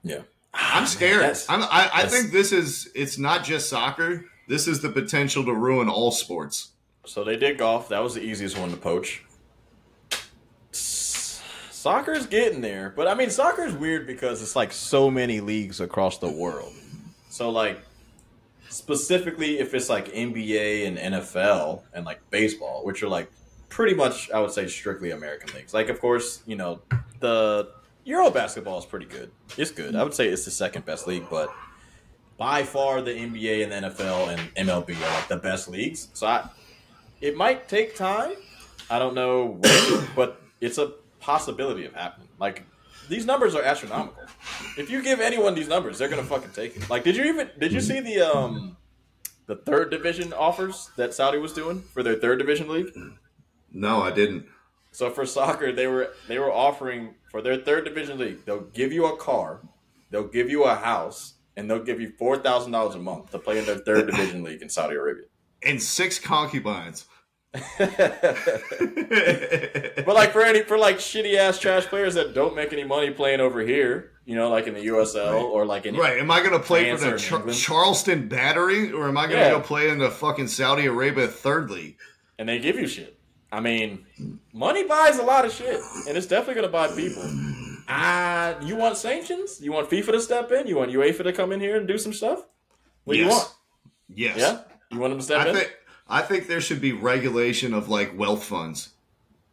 Yeah. I'm scared. I think it's not just soccer. This is the potential to ruin all sports. So they did golf. That was the easiest one to poach. Soccer's getting there. But, I mean, soccer's weird because it's like so many leagues across the world. So, like, specifically if it's like NBA and NFL and, like, baseball, which are, like, pretty much, I would say, strictly American leagues. Like, of course, the Euro basketball is pretty good. It's good. I would say it's the second best league, but by far the NBA and the NFL and MLB are like the best leagues. So it might take time. I don't know when, but it's a possibility of happening. Like, these numbers are astronomical. If you give anyone these numbers, they're gonna fucking take it. Like, did you see the third division offers that Saudi was doing for their third division league? No, I didn't. So for soccer, they were offering for their third division league, they'll give you a car, they'll give you a house, and they'll give you $4,000 a month to play in their third division league in Saudi Arabia. And 6 concubines. But like for like shitty ass trash players that don't make any money playing over here, like in the USL or like in Am I going to play for the Charleston Battery, or am I going to go play in the fucking Saudi Arabia third league? And they give you shit. I mean, money buys a lot of shit, and it's definitely going to buy people. You want sanctions? You want FIFA to step in? You want UEFA to come in here and do some stuff? What do you want? Yes. Yeah? You want them to step in? I think there should be regulation of like wealth funds.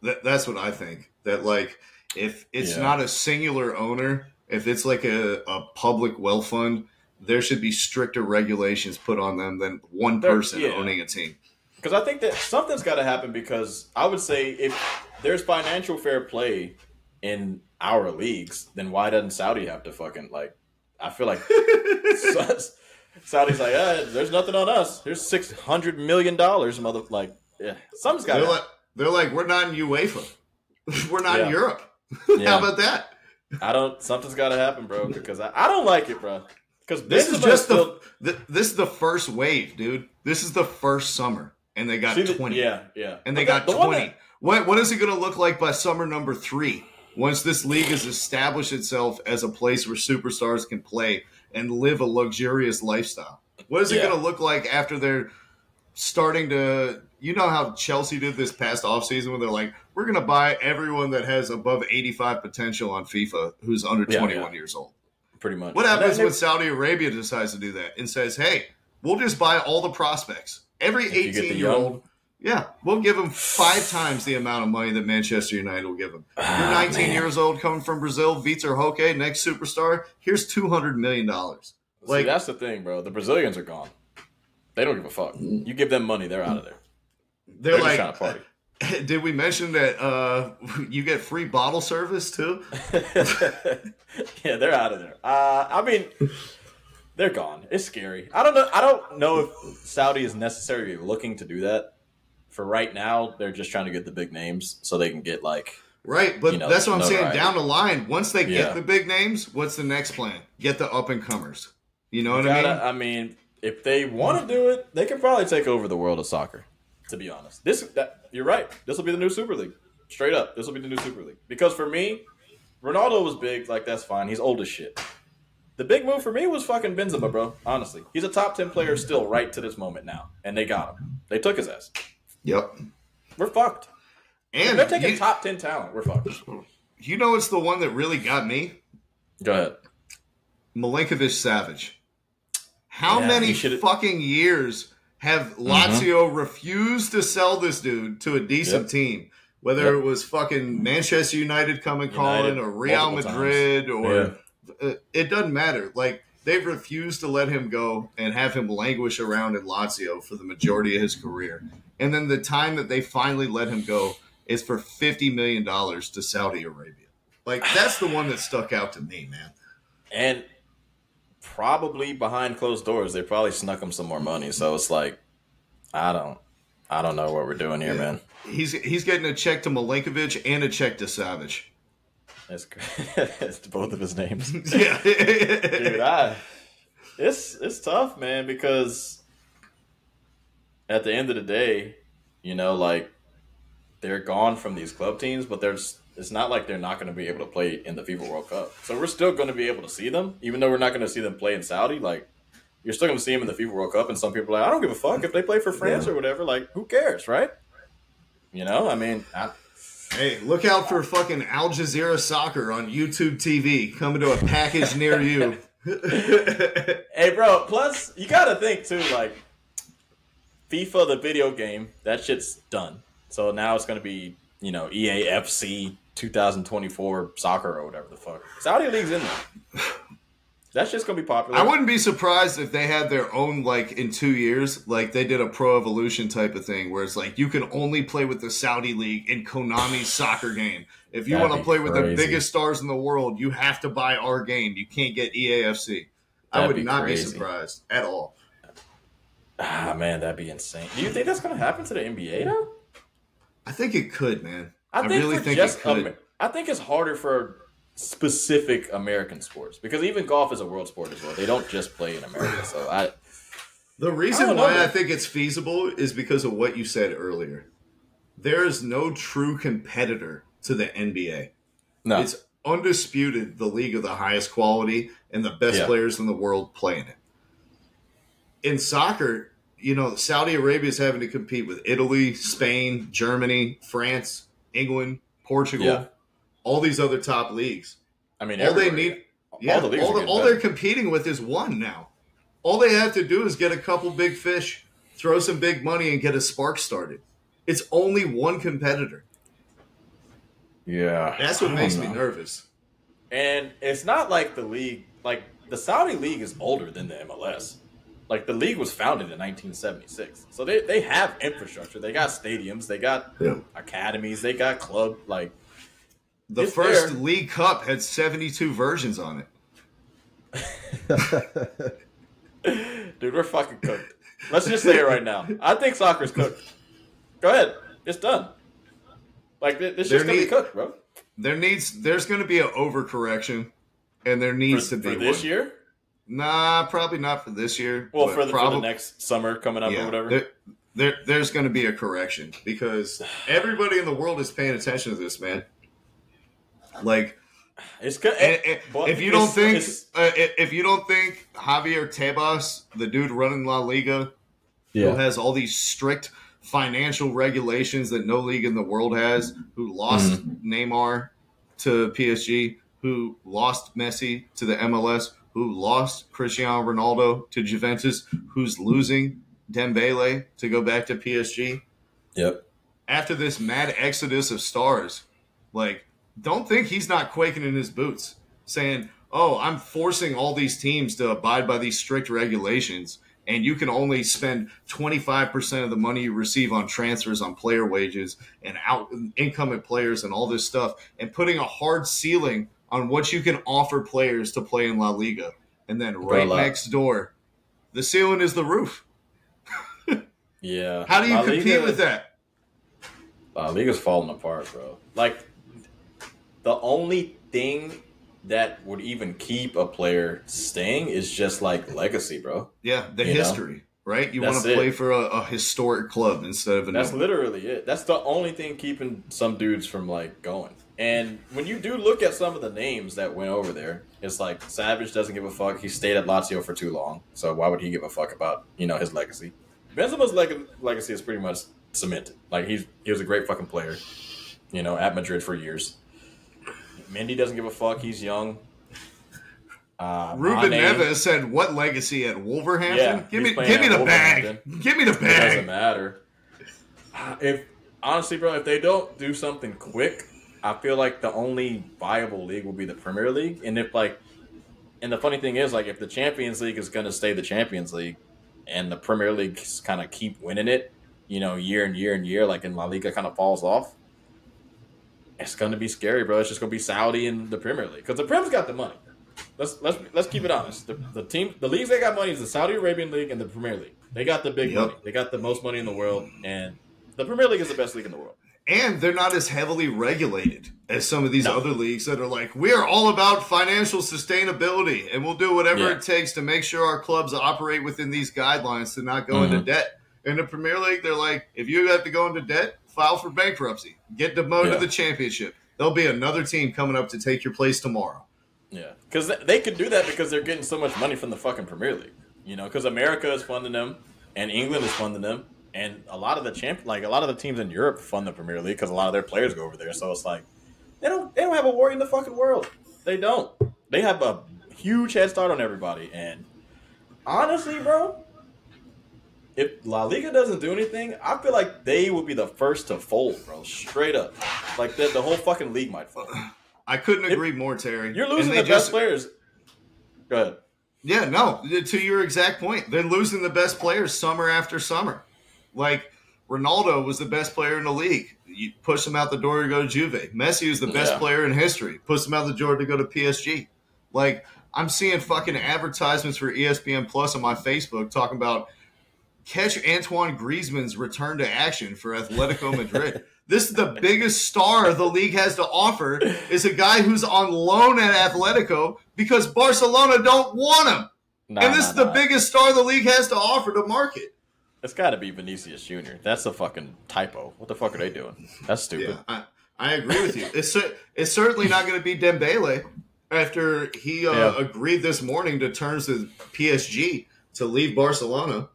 That's what I think. That like if it's not a singular owner, if it's like a public wealth fund, there should be stricter regulations put on them than one person owning a team. Because I think that something's got to happen, because I would say if there's financial fair play in our leagues, then why doesn't Saudi have to fucking, like, I feel like Saudi's like, there's nothing on us. There's $600 million, something's got to happen. They're like, we're not in UEFA. We're not in Europe. How about that? Something's got to happen, bro, because I don't like it, bro. Because this is this is the first wave, dude. This is the first summer. And they got 20. Yeah. And they got 20. What is it going to look like by summer number 3? Once this league has established itself as a place where superstars can play and live a luxurious lifestyle. What is it going to look like after they're starting to... You know how Chelsea did this past offseason when they're like, we're going to buy everyone that has above 85 potential on FIFA who's under 21 years old. Pretty much. What happens when Saudi Arabia decides to do that and says, hey, we'll just buy all the prospects? Every 18-year-old, we'll give them 5 times the amount of money that Manchester United will give them. You're 19 years old, coming from Brazil, Vitor Roque, next superstar. Here's $200 million. See, that's the thing, bro. The Brazilians are gone. They don't give a fuck. You give them money, they're out of there. They're like, just trying to party. Did we mention that you get free bottle service too? Yeah, they're out of there. I mean, they're gone. It's scary. I don't know if Saudi is necessarily looking to do that. For right now, they're just trying to get the big names so they can get right. But that's what I'm saying. Down the line, once they get the big names, what's the next plan? Get the up and comers. You know what I mean? I mean, if they want to do it, they can probably take over the world of soccer. To be honest, you're right. This will be the new Super League. Straight up, this will be the new Super League. Because for me, Ronaldo was big. That's fine. He's old as shit. The big move for me was fucking Benzema, bro. Honestly, he's a top 10 player still right to this moment now, and they got him. They took his ass. Yep. We're fucked. And if they're taking top 10 talent. We're fucked. You know, it's the one that really got me. Go ahead. Milinkovic-Savic. How many fucking years have Lazio refused to sell this dude to a decent team? Whether it was fucking Manchester United calling, or Real Madrid, or it doesn't matter. They've refused to let him go and have him languish around in Lazio for the majority of his career. And then the time that they finally let him go is for $50 million to Saudi Arabia. That's the one that stuck out to me, man. And probably behind closed doors, they probably snuck him some more money. So it's I don't know what we're doing here, man. He's getting a check to Milinkovic and a check to Savic. That's it's both of his names. Yeah, dude. It's tough, man, because at the end of the day, they're gone from these club teams, but it's not like they're not going to be able to play in the FIFA World Cup. So we're still going to be able to see them, even though we're not going to see them play in Saudi. You're still going to see them in the FIFA World Cup, and some people are like, I don't give a fuck if they play for France or whatever. Who cares, right? Hey, look out for fucking Al Jazeera Soccer on YouTube TV coming to a package near you. Hey, bro, plus, you got to think, too, FIFA, the video game, that shit's done. So now it's going to be, EAFC 2024 soccer or whatever the fuck. Saudi League's in there. That's just going to be popular. I wouldn't be surprised if they had their own, in 2 years, they did a Pro Evolution type of thing where it's you can only play with the Saudi League in Konami's soccer game. If you want to play with the biggest stars in the world, you have to buy our game. You can't get EAFC. I would not be surprised at all. Ah, man, that'd be insane. Do you think that's going to happen to the NBA, though? I think it could, man. I really think it could. I think it's harder for specific American sports because even golf is a world sport as well. They don't just play in America. So the reason why I think it's feasible is because of what you said earlier. There is no true competitor to the NBA. No. It's undisputed the league of the highest quality and the best players in the world playing it. In soccer, Saudi Arabia is having to compete with Italy, Spain, Germany, France, England, Portugal, all these other top leagues. I mean, all they need, all they're competing with is one now. All they have to do is get a couple big fish, throw some big money, and get a spark started. It's only one competitor. Yeah. That's what makes me nervous. And it's not like the league, like the Saudi league is older than the MLS. Like the league was founded in 1976. So they have infrastructure. They got stadiums. They got academies. They got club. Like the first League Cup had 72 versions on it. Dude, we're fucking cooked. Let's just say it right now. I think soccer's cooked. Go ahead. It's done. Like, this shit's going to be cooked, bro. There's going to be an overcorrection, and there needs to be for this year? Nah, probably not for this year. Well, for the next summer coming up or whatever. There's going to be a correction because everybody in the world is paying attention to this, man. Like, it's good. If you don't think Javier Tebas, the dude running La Liga, who has all these strict financial regulations that no league in the world has, who lost Neymar to PSG, who lost Messi to the MLS, who lost Cristiano Ronaldo to Juventus, who's losing Dembele to go back to PSG. Yep. After this mad exodus of stars, like, don't think he's not quaking in his boots, saying, oh, I'm forcing all these teams to abide by these strict regulations, and you can only spend 25% of the money you receive on transfers, on player wages, and incoming players and all this stuff, and putting a hard ceiling on what you can offer players to play in La Liga. And then next door, the ceiling is the roof. Yeah. How do you compete with that? La Liga's falling apart, bro. Like, the only thing that would even keep a player staying is just like legacy, bro. Yeah, the history, right? You want to play for a historic club instead of That's literally it. That's the only thing keeping some dudes from like going. And when you do look at some of the names that went over there, it's like Savage doesn't give a fuck. He stayed at Lazio for too long, so why would he give a fuck about his legacy? Benzema's legacy is pretty much cemented. Like he was a great fucking player, at Madrid for years. Mendy doesn't give a fuck. He's young. Ruben Neves said, "What legacy at Wolverhampton? Give me the bag. Give me the bag." It doesn't matter. Honestly, bro, if they don't do something quick, I feel like the only viable league will be the Premier League. And and the funny thing is, like, if the Champions League is going to stay the Champions League, and the Premier League kind of keep winning it, year and year and year, like in La Liga kind of falls off. It's going to be scary, bro. It's just going to be Saudi and the Premier League because the Prem's got the money. Let's keep it honest. The leagues that got money is the Saudi Arabian League and the Premier League. They got the big money. They got the most money in the world, and the Premier League is the best league in the world. And they're not as heavily regulated as some of these other leagues that are like, we are all about financial sustainability, and we'll do whatever it takes to make sure our clubs operate within these guidelines to not go into debt. In the Premier League, they're like, if you have to go into debt, file for bankruptcy. Get demoted to the championship. There'll be another team coming up to take your place tomorrow. Yeah, because they could do that because they're getting so much money from the fucking Premier League. Because America is funding them, and England is funding them, and a lot of the teams in Europe fund the Premier League because a lot of their players go over there. So it's like they don't have a worry in the fucking world. They don't. They have a huge head start on everybody. And honestly, bro, if La Liga doesn't do anything, I feel like they will be the first to fold, bro. Straight up. Like, the whole fucking league might fold. I couldn't agree more, Terry. You're losing the best players. Go ahead. Yeah, no, to your exact point. They're losing the best players summer after summer. Like, Ronaldo was the best player in the league. You push him out the door to go to Juve. Messi was the best player in history. Push him out the door to go to PSG. Like, I'm seeing fucking advertisements for ESPN Plus on my Facebook talking about catch Antoine Griezmann's return to action for Atletico Madrid. This is the biggest star the league has to offer is a guy who's on loan at Atletico because Barcelona don't want him. This is the biggest star the league has to offer to market. It's got to be Vinicius Jr. That's a fucking typo. What the fuck are they doing? That's stupid. Yeah, I agree with you. It's certainly not going to be Dembele after he agreed this morning to terms with PSG to leave Barcelona.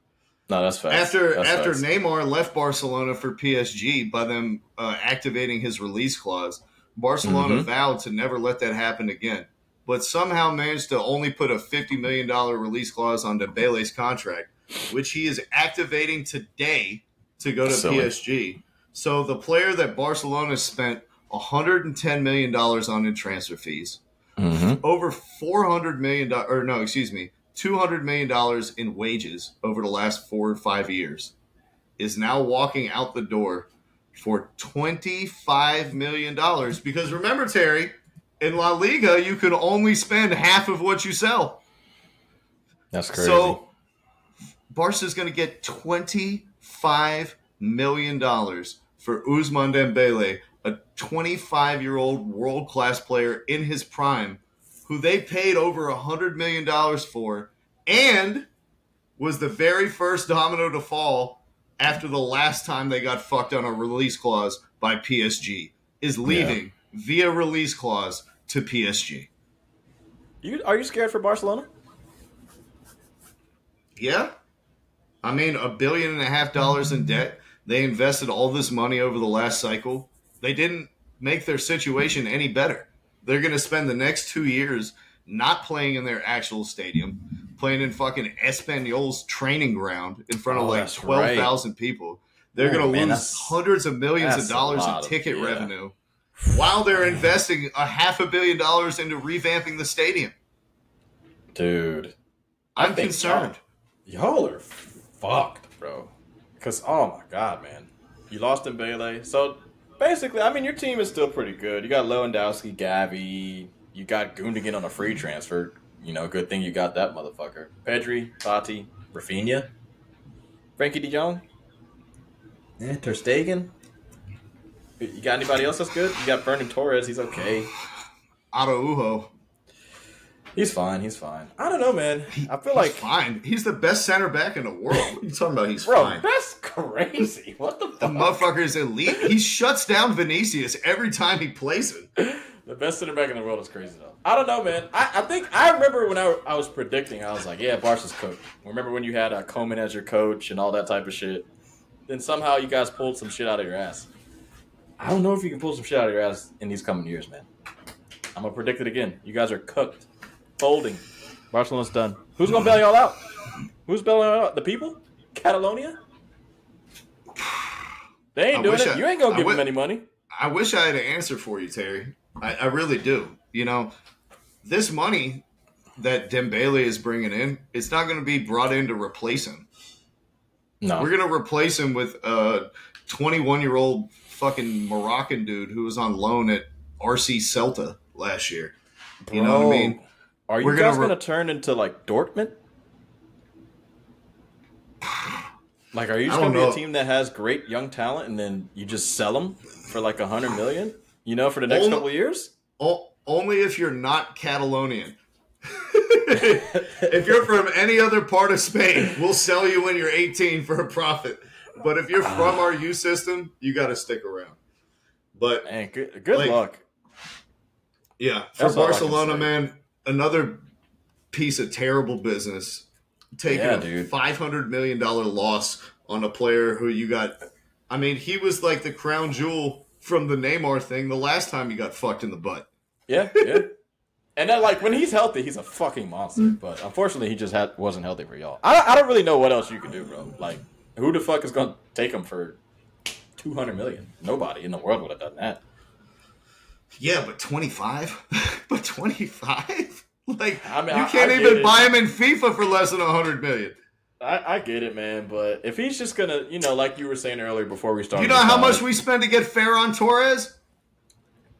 No, that's facts. After Facts. Neymar left Barcelona for PSG by them activating his release clause, Barcelona vowed to never let that happen again. But somehow managed to only put a $50 million release clause on Dembele's contract, which he is activating today to go to PSG. So the player that Barcelona spent $110 million on in transfer fees, over $400 million, or no, excuse me, $200 million in wages over the last 4 or 5 years, is now walking out the door for $25 million. Because remember, Terry, in La Liga, you can only spend half of what you sell. That's crazy. So Barca's going to get $25 million for Ousmane Dembele, a 25-year-old world-class player in his prime, who they paid over $100 million for, and was the very first domino to fall after the last time they got fucked on a release clause by PSG, is leaving via release clause to PSG. Are you scared for Barcelona? Yeah. I mean, $1.5 billion in debt. They invested all this money over the last cycle. They didn't make their situation any better. They're going to spend the next 2 years not playing in their actual stadium, playing in fucking Espanyol's training ground in front of like 12,000 people. They're going to lose hundreds of millions of dollars in ticket revenue while they're investing $500 million into revamping the stadium. Dude. I'm concerned. Y'all are fucked, bro. Because, oh my God, man. You lost Dembele. So, basically, I mean, your team is still pretty good. You got Lewandowski, Gavi. You got Gundogan on a free transfer. You know, good thing you got that motherfucker. Pedri, Fati, Rafinha, Frankie de Jong, Ter Stegen. You got anybody else that's good? You got Fernan Torres. He's okay. Araujo. He's fine. I don't know, man. I feel like fine. He's the best center back in the world. What are you talking about? He's fine. That's crazy. What the fuck? The motherfucker is elite. He shuts down Vinicius every time he plays it. The best center back in the world is crazy, though. I don't know, man. I think I remember when I was predicting, I was like, yeah, Barca's cooked. Remember when you had Koeman as your coach and all that type of shit? Then somehow you guys pulled some shit out of your ass. I don't know if you can pull some shit out of your ass in these coming years, man. I'm going to predict it again. You guys are cooked. Folding. Barcelona's done. Who's going to bail y'all out? Who's bailing y'all out? The people? Catalonia? They ain't doing it. You ain't going to give them any money. I wish I had an answer for you, Terry. I really do. You know, this money that Dembele is bringing in, it's not going to be brought in to replace him. No. We're going to replace him with a 21-year-old fucking Moroccan dude who was on loan at RC Celta last year. You know what I mean? Are you guys going to turn into, like, Dortmund? Like, are you just going to be a team that has great young talent and then you just sell them for, like, $100 million? You know, for the next couple of years? Only if you're not Catalonian. If you're from any other part of Spain, we'll sell you when you're 18 for a profit. But if you're from our youth system, you got to stick around. But man, good luck. Yeah, for Barcelona, man, another piece of terrible business. Taking a $500 million loss on a player who you got. I mean, he was like the crown jewel from the Neymar thing the last time he got fucked in the butt. Yeah. And then, like, when he's healthy, he's a fucking monster. But unfortunately, he just wasn't healthy for y'all. I don't really know what else you can do, bro. Like, who the fuck is going to take him for $200 million? Nobody in the world would have done that. Yeah, but 25? But 25? Like, I mean, you can't even buy him in FIFA for less than $100 million. I get it, man, but if he's just going to, you know, like you were saying earlier before we started. You know how much we spent to get Ferran Torres?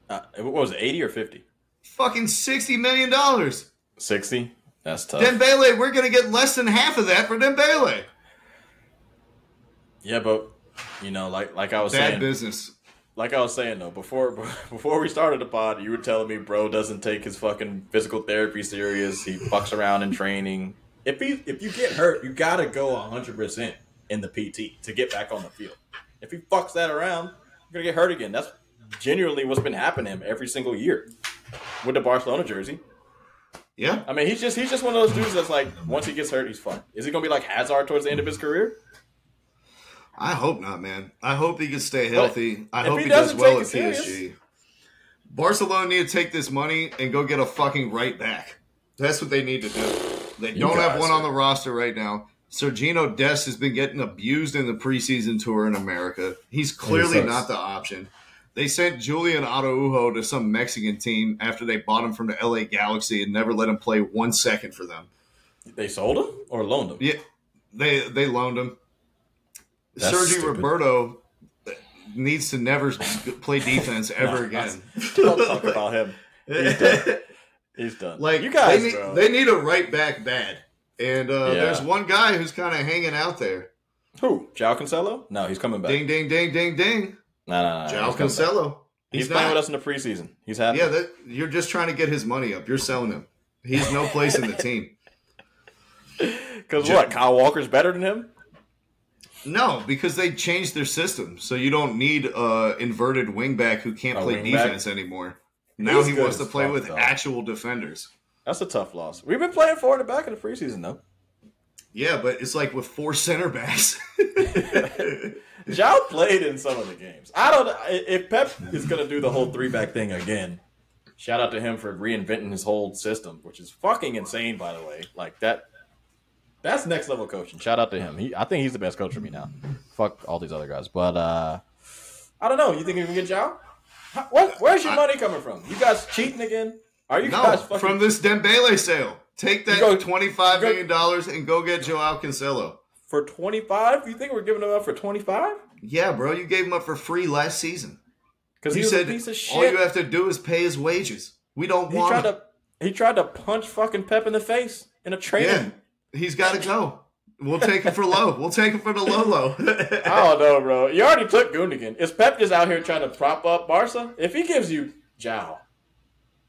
What was it, 80 or 50? Fucking $60 million. 60? That's tough. Dembele, we're going to get less than half of that for Dembele. Yeah, but, you know, like I was saying. Bad business. Like I was saying, though, before we started the pod, you were telling me bro doesn't take his fucking physical therapy serious. He fucks around in training. If you get hurt, you got to go 100% in the PT to get back on the field. If he fucks that around, you're going to get hurt again. That's genuinely what's been happening to him every single year with the Barcelona jersey. Yeah. I mean, he's just one of those dudes that's like, once he gets hurt, he's fucked. Is he going to be like Hazard towards the end of his career? I hope not, man. I hope he can stay healthy. I hope he does well at serious, PSG. Barcelona need to take this money and go get a fucking right back. That's what they need to do. They don't have one on the roster right now. Sergino Dest has been getting abused in the preseason tour in America. He's clearly not the option. They sent Julian Araujo to some Mexican team after they bought him from the LA Galaxy and never let him play 1 second for them. They sold him or loaned him? Yeah, they loaned him. That's Sergi stupid. Roberto needs to never play defense ever again. Don't talk about him. He's done. He's done. Like, you guys, they need a right back bad. And Yeah. there's one guy who's kind of hanging out there. Who? João Cancelo? No, he's coming back. Ding, ding, ding, ding, ding. No. João Cancelo. He's playing with us in the preseason. He's happy. Yeah, you're just trying to get his money up. You're selling him. He's no place in the team. Because what? Kyle Walker's better than him? No, because they changed their system. So you don't need an inverted wingback who can't play defense anymore. Now he wants to play with actual defenders. That's a tough loss. We've been playing forward and back in the preseason, though. Yeah, but it's like with 4 center backs. João played in some of the games. I don't know. If Pep is going to do the whole 3-back thing again, shout out to him for reinventing his whole system, which is fucking insane, by the way. Like, that's next level coaching. Shout out to him. I think he's the best coach for me now. Fuck all these other guys. But, I don't know. You think you can get João? Where's your money coming from? You guys cheating again? Are you guys fucking... from this Dembele sale. Take that $25 million and go get João Cancelo. For 25? You think we're giving him up for 25? Yeah, bro. You gave him up for free last season. Because he said a piece of shit. All you have to do is pay his wages. We don't want him. He tried to punch fucking Pep in the face in a training. Yeah, he's got to go. We'll take him for low. We'll take him for the low. I don't know, bro. You already took Gundogan. Is Pep just out here trying to prop up Barca? If he gives you João,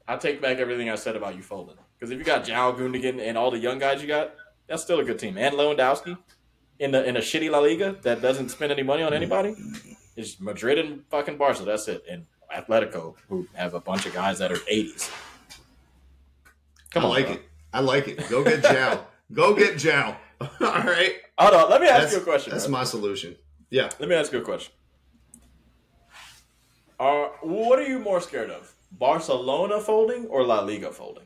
I take back everything I said about you folding. Because if you got João, Gundogan, and all the young guys you got, that's still a good team. And Lewandowski in a shitty La Liga that doesn't spend any money on anybody. It's Madrid and fucking Barca. That's it. And Atletico, who have a bunch of guys that are 80s. I like it. Go get João. Go get João. All right. Hold on. Let me ask you a question. That's my solution. Yeah. Let me ask you a question. What are you more scared of? Barcelona folding or La Liga folding?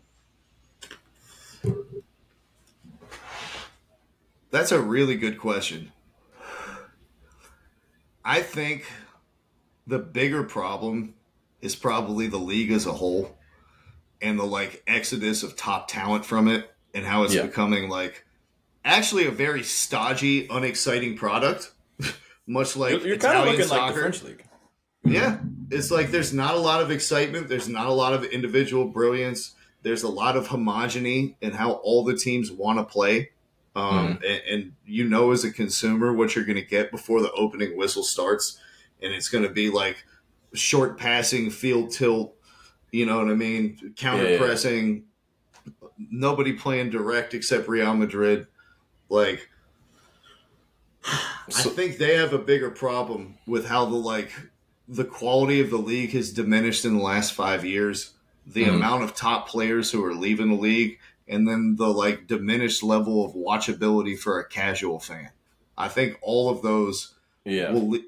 That's a really good question. I think the bigger problem is probably the league as a whole and the exodus of top talent from it and how it's becoming actually a very stodgy, unexciting product. Much like you're kind of looking soccer. like the French league. Yeah. It's like there's not a lot of excitement. There's not a lot of individual brilliance. There's a lot of homogeny in how all the teams want to play. And you know as a consumer what you're going to get before the opening whistle starts. And it's going to be short passing, field tilt, you know what I mean? Counter pressing. Nobody playing direct except Real Madrid. I think they have a bigger problem with how the quality of the league has diminished in the last 5 years. The amount of top players who are leaving the league, and then the diminished level of watchability for a casual fan. I think all of those will,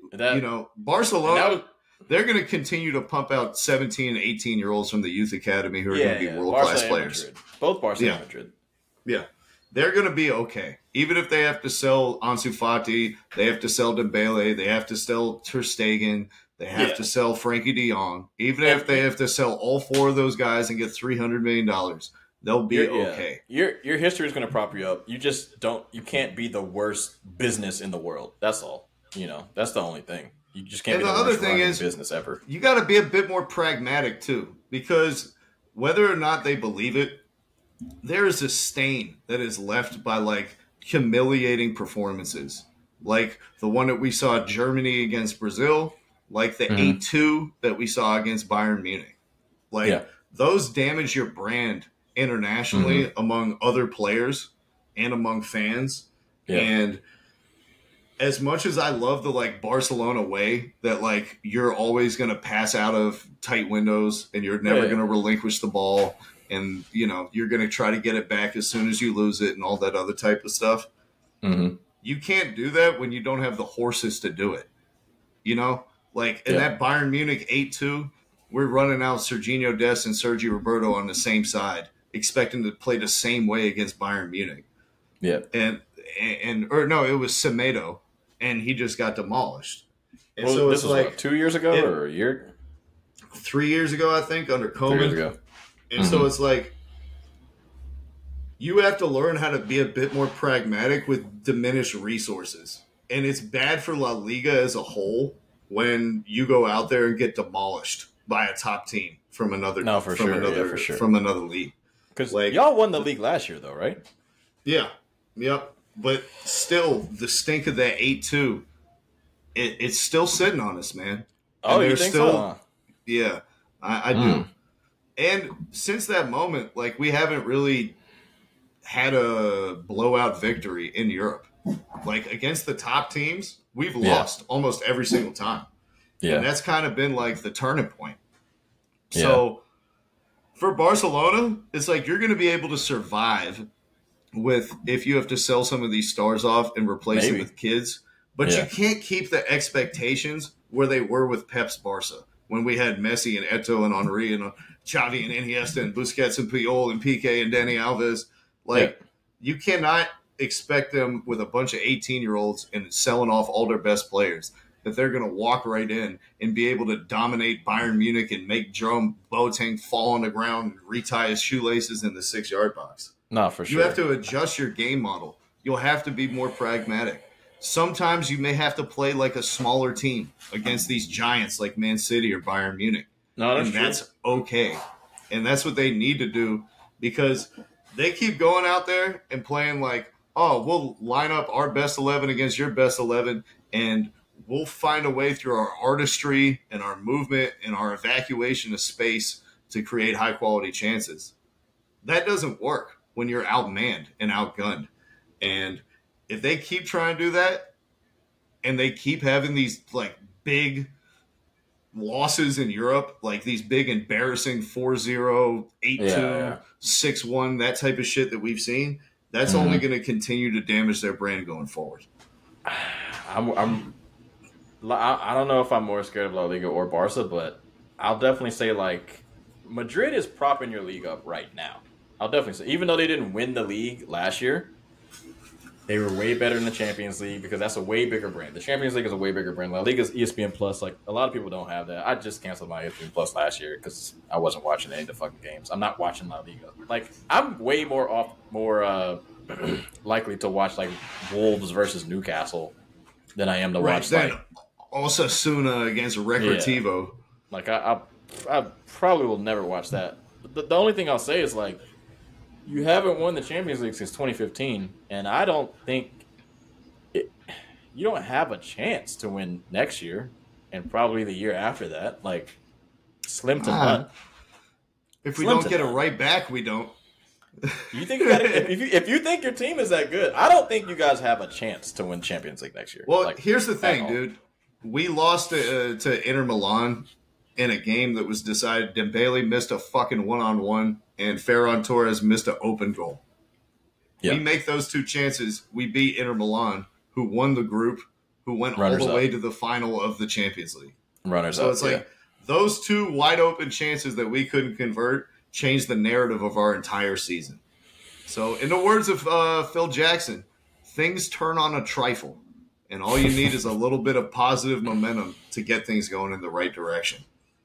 Barcelona, they're going to continue to pump out 17 and 18-year-olds from the youth academy who are going to be world-class players. Both Barca and Madrid. Yeah. They're going to be okay. Even if they have to sell Ansu Fati, they have to sell Dembele, they have to sell Ter Stegen, they have to sell Frankie de Jong. Even if they have to sell all 4 of those guys and get $300 million, they'll be okay. Your history is going to prop you up. You just you can't be the worst business in the world. That's all. That's the only thing. You just can't be the worst running business ever. You got to be a bit more pragmatic too, because whether or not they believe it, there is a stain that is left by humiliating performances, like the one that we saw Germany against Brazil, like the 8-2 that we saw against Bayern Munich. Those damage your brand internationally among other players and among fans. Yeah. And as much as I love the Barcelona way that you're always going to pass out of tight windows and you're never going to relinquish the ball and you're going to try to get it back as soon as you lose it and all that other type of stuff. Mm-hmm. You can't do that when you don't have the horses to do it. Like in that Bayern Munich 8-2, we're running out Serginho Dest and Sergio Roberto on the same side, expecting to play the same way against Bayern Munich. Yeah. Or no, it was Semedo, and he just got demolished. And well, so this it's was like what, 2 years ago or a year? 3 years ago, I think, under Koeman. 3 years ago. And so it's like you have to learn how to be a bit more pragmatic with diminished resources. And it's bad for La Liga as a whole when you go out there and get demolished by a top team from another from another league. Because y'all won the league last year, though, right? Yeah. Yep. But still, the stink of that 8-2, it's still sitting on us, man. Oh, you think so? Huh? Yeah, I do. And since that moment, like, we haven't really had a blowout victory in Europe. Like, against the top teams, we've lost almost every single time. Yeah. And that's kind of been, like, the turning point. So, for Barcelona, it's like you're going to be able to survive if you have to sell some of these stars off and replace them with kids. But you can't keep the expectations where they were with Pep's Barca, when we had Messi and Eto'o and Henry and Xavi and Iniesta and Busquets and Puyol and Piqué and Dani Alves. Like, you cannot expect them with a bunch of 18-year-olds and selling off all their best players that they're going to walk right in and be able to dominate Bayern Munich and make Jerome Boateng fall on the ground and retie his shoelaces in the 6-yard box. No, for sure. You have to adjust your game model. You'll have to be more pragmatic. Sometimes you may have to play like a smaller team against these giants like Man City or Bayern Munich. No, that's okay. And that's what they need to do, because they keep going out there and playing like, oh, we'll line up our best 11 against your best 11, and we'll find a way through our artistry and our movement and our evacuation of space to create high-quality chances. That doesn't work when you're outmanned and outgunned. And if they keep trying to do that and they keep having these, like, big losses in Europe, like these big embarrassing 4-0, 8-2, 6-1, that type of shit that we've seen, that's only going to continue to damage their brand going forward. I don't know if I'm more scared of La Liga or Barca, but I'll definitely say, like, Madrid is propping your league up right now. I'll definitely say, even though they didn't win the league last year, they were way better in the Champions League because that's a way bigger brand. The Champions League is a way bigger brand. La Liga is ESPN Plus. Like, a lot of people don't have that. I just canceled my ESPN Plus last year because I wasn't watching any of the fucking games. I'm not watching La Liga. Like, I'm way more likely to watch, like, Wolves versus Newcastle than I am to watch, like, Osasuna against Recreativo. Yeah. Like, I probably will never watch that. The only thing I'll say is, like, you haven't won the Champions League since 2015, and I don't think you don't have a chance to win next year and probably the year after that. Like, slim to none. If we don't get it right back, we don't. You think if you think your team is that good, I don't think you guys have a chance to win Champions League next year. Well, like, here's the thing, dude. We lost to Inter Milan in a game that was decided. Dembele missed a fucking one-on-one, and Ferran Torres missed an open goal. Yep. We make those two chances, we beat Inter Milan, who won the group, who went all the way to the final of the Champions League. So it's like those two wide-open chances that we couldn't convert changed the narrative of our entire season. So, in the words of Phil Jackson, things turn on a trifle, and all you need is a little bit of positive momentum to get things going in the right direction.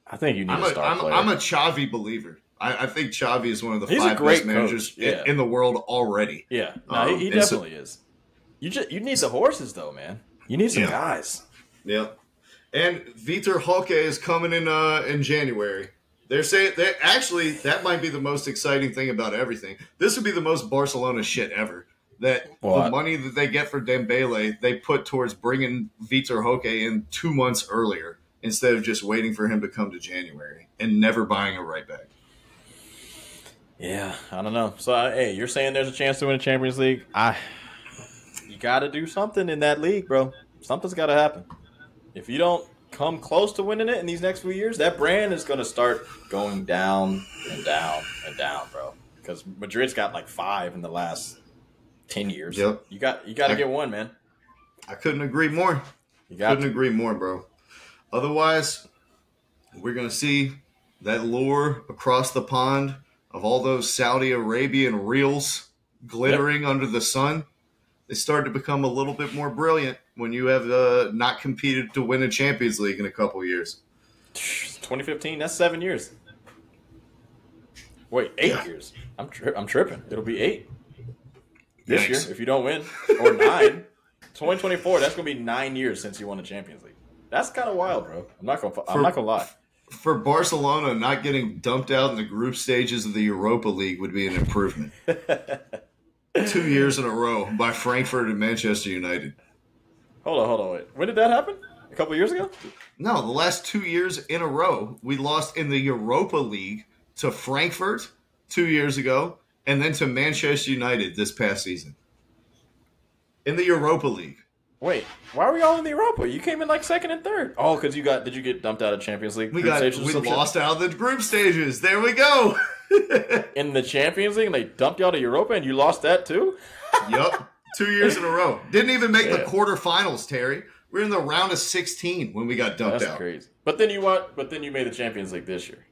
I think you need a star player. I'm a Xavi believer. I think Xavi is one of the 5 best managers in the world already. Yeah, no, he definitely is. You need the horses, though, man. You need some guys. Yeah. And Vitor Roque is coming in January. They're saying that might be the most exciting thing about everything. This would be the most Barcelona shit ever. That the money that they get for Dembele, they put towards bringing Vitor Roque in 2 months earlier, instead of just waiting for him to come to January and never buying a right back. Yeah, I don't know. So, hey, you're saying there's a chance to win a Champions League? You got to do something in that league, bro. Something's got to happen. If you don't come close to winning it in these next few years, that brand is going to start going down and down and down, bro. Because Madrid's got like 5 in the last 10 years. Yep. You got to get one, man. I couldn't agree more. Couldn't agree more, bro. Otherwise, we're going to see that lure across the pond of all those Saudi Arabian reels glittering under the sun. They start to become a little bit more brilliant when you have not competed to win a Champions League in a couple of years. 2015, that's 7 years. Wait, 8 years. I'm tripping. It'll be 8 this year if you don't win, or 9. 2024, that's going to be 9 years since you won the Champions League. That's kind of wild, bro. I'm not gonna lie. For Barcelona, not getting dumped out in the group stages of the Europa League would be an improvement. 2 years in a row by Frankfurt and Manchester United. Hold on, wait. When did that happen? A couple of years ago? No, the last 2 years in a row, we lost in the Europa League to Frankfurt 2 years ago, and then to Manchester United this past season. In the Europa League. Wait, why were y'all in the Europa? You came in like second and third. Oh, because did you get dumped out of Champions League? We lost out of the group stages. There we go. In the Champions League, and they dumped y'all to Europa, and you lost that too? Yup. 2 years in a row. Didn't even make the quarterfinals, Terry. We're in the round of 16 when we got dumped out. That's crazy. But then you made the Champions League this year.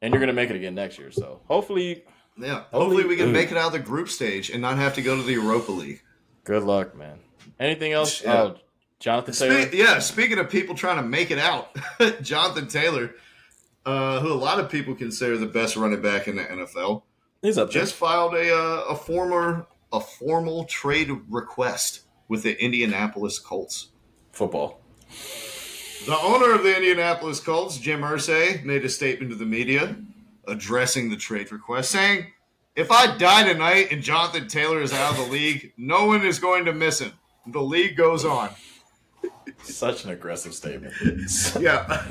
And you're gonna make it again next year. So hopefully we can make it out of the group stage and not have to go to the Europa League. Good luck, man. Anything else? Jonathan Taylor? Speaking of people trying to make it out, Jonathan Taylor, who a lot of people consider the best running back in the NFL, he's up there. Just filed a formal trade request with the Indianapolis Colts. Football. The owner of the Indianapolis Colts, Jim Irsay, made a statement to the media addressing the trade request, saying, "If I die tonight and Jonathan Taylor is out of the league, no one is going to miss him. The league goes on." Such an aggressive statement. Yeah.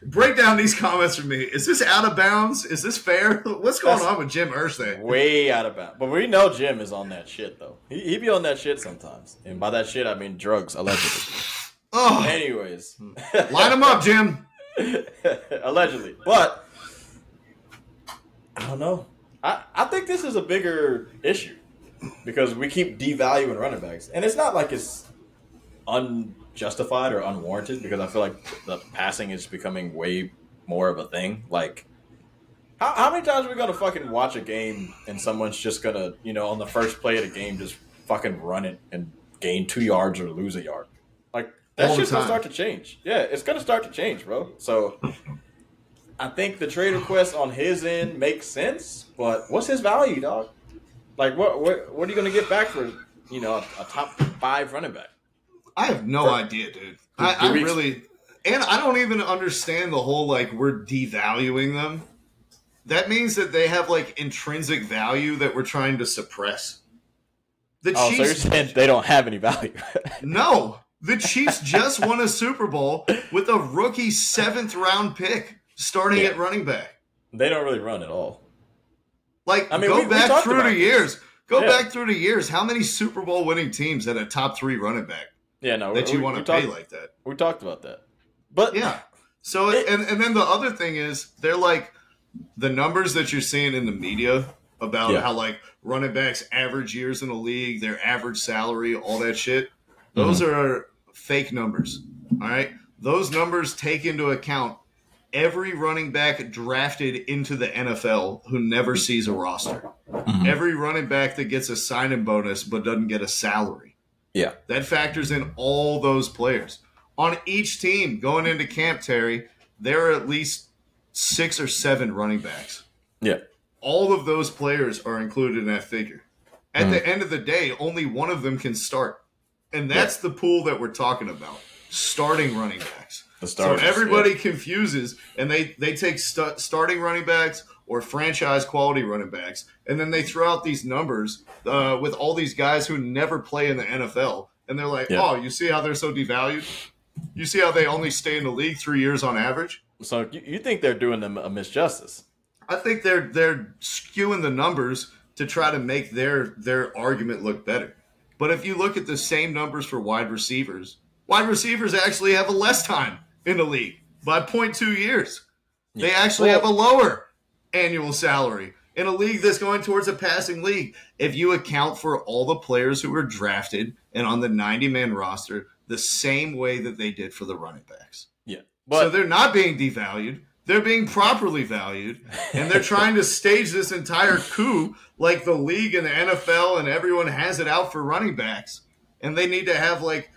Break down these comments for me. Is this out of bounds? Is this fair? What's going on with Jim Irsay? Way out of bounds. But we know Jim is on that shit, though. He be on that shit sometimes. And by that shit, I mean drugs, allegedly. Oh. Anyways. Line him up, Jim. Allegedly. But, I don't know. I think this is a bigger issue. Because we keep devaluing running backs. And it's not like it's unjustified or unwarranted, because I feel like the passing is becoming way more of a thing. Like, how many times are we going to fucking watch a game and someone's just going to, on the first play of the game, just fucking run it and gain 2 yards or lose a yard? Like, that shit's going to start to change. Yeah, it's going to start to change, bro. So, I think the trade request on his end makes sense, but what's his value, dog? Like, what are you going to get back for, a top 5 running back? I have no idea, dude. I really, and I don't even understand the whole, like, we're devaluing them. That means that they have, like, intrinsic value that we're trying to suppress. So you're saying they don't have any value? No. The Chiefs just won a Super Bowl with a rookie 7th-round pick starting at running back. They don't really run at all. Like, go back through the years. Go back through the years. How many Super Bowl winning teams had a top 3 running back? Yeah, no, that you want to pay like that. We talked about that. But yeah. So and then the other thing is, they're like, the numbers that you're seeing in the media about how, like, running backs average years in the league, their average salary, all that shit. Those are fake numbers. All right? Those numbers take into account every running back drafted into the NFL who never sees a roster. Every running back that gets a signing bonus but doesn't get a salary. Yeah. That factors in all those players. On each team going into camp, Terry, there are at least 6 or 7 running backs. Yeah. All of those players are included in that figure. At the end of the day, only one of them can start. And that's the pool that we're talking about. Starting running backs. So everybody confuses, and they take starting running backs or franchise quality running backs, and then they throw out these numbers with all these guys who never play in the NFL, and they're like, oh, you see how they're so devalued? You see how they only stay in the league 3 years on average? So you think they're doing them a misjustice? I think they're skewing the numbers to try to make their argument look better. But if you look at the same numbers for wide receivers actually have a less time in the league by 0.2 years. Yeah. They actually have a lower annual salary in a league that's going towards a passing league. If you account for all the players who were drafted and on the 90-man roster the same way that they did for the running backs. Yeah. So they're not being devalued. They're being properly valued, and they're trying to stage this entire coup like the league and the NFL and everyone has it out for running backs. And they need to have, like,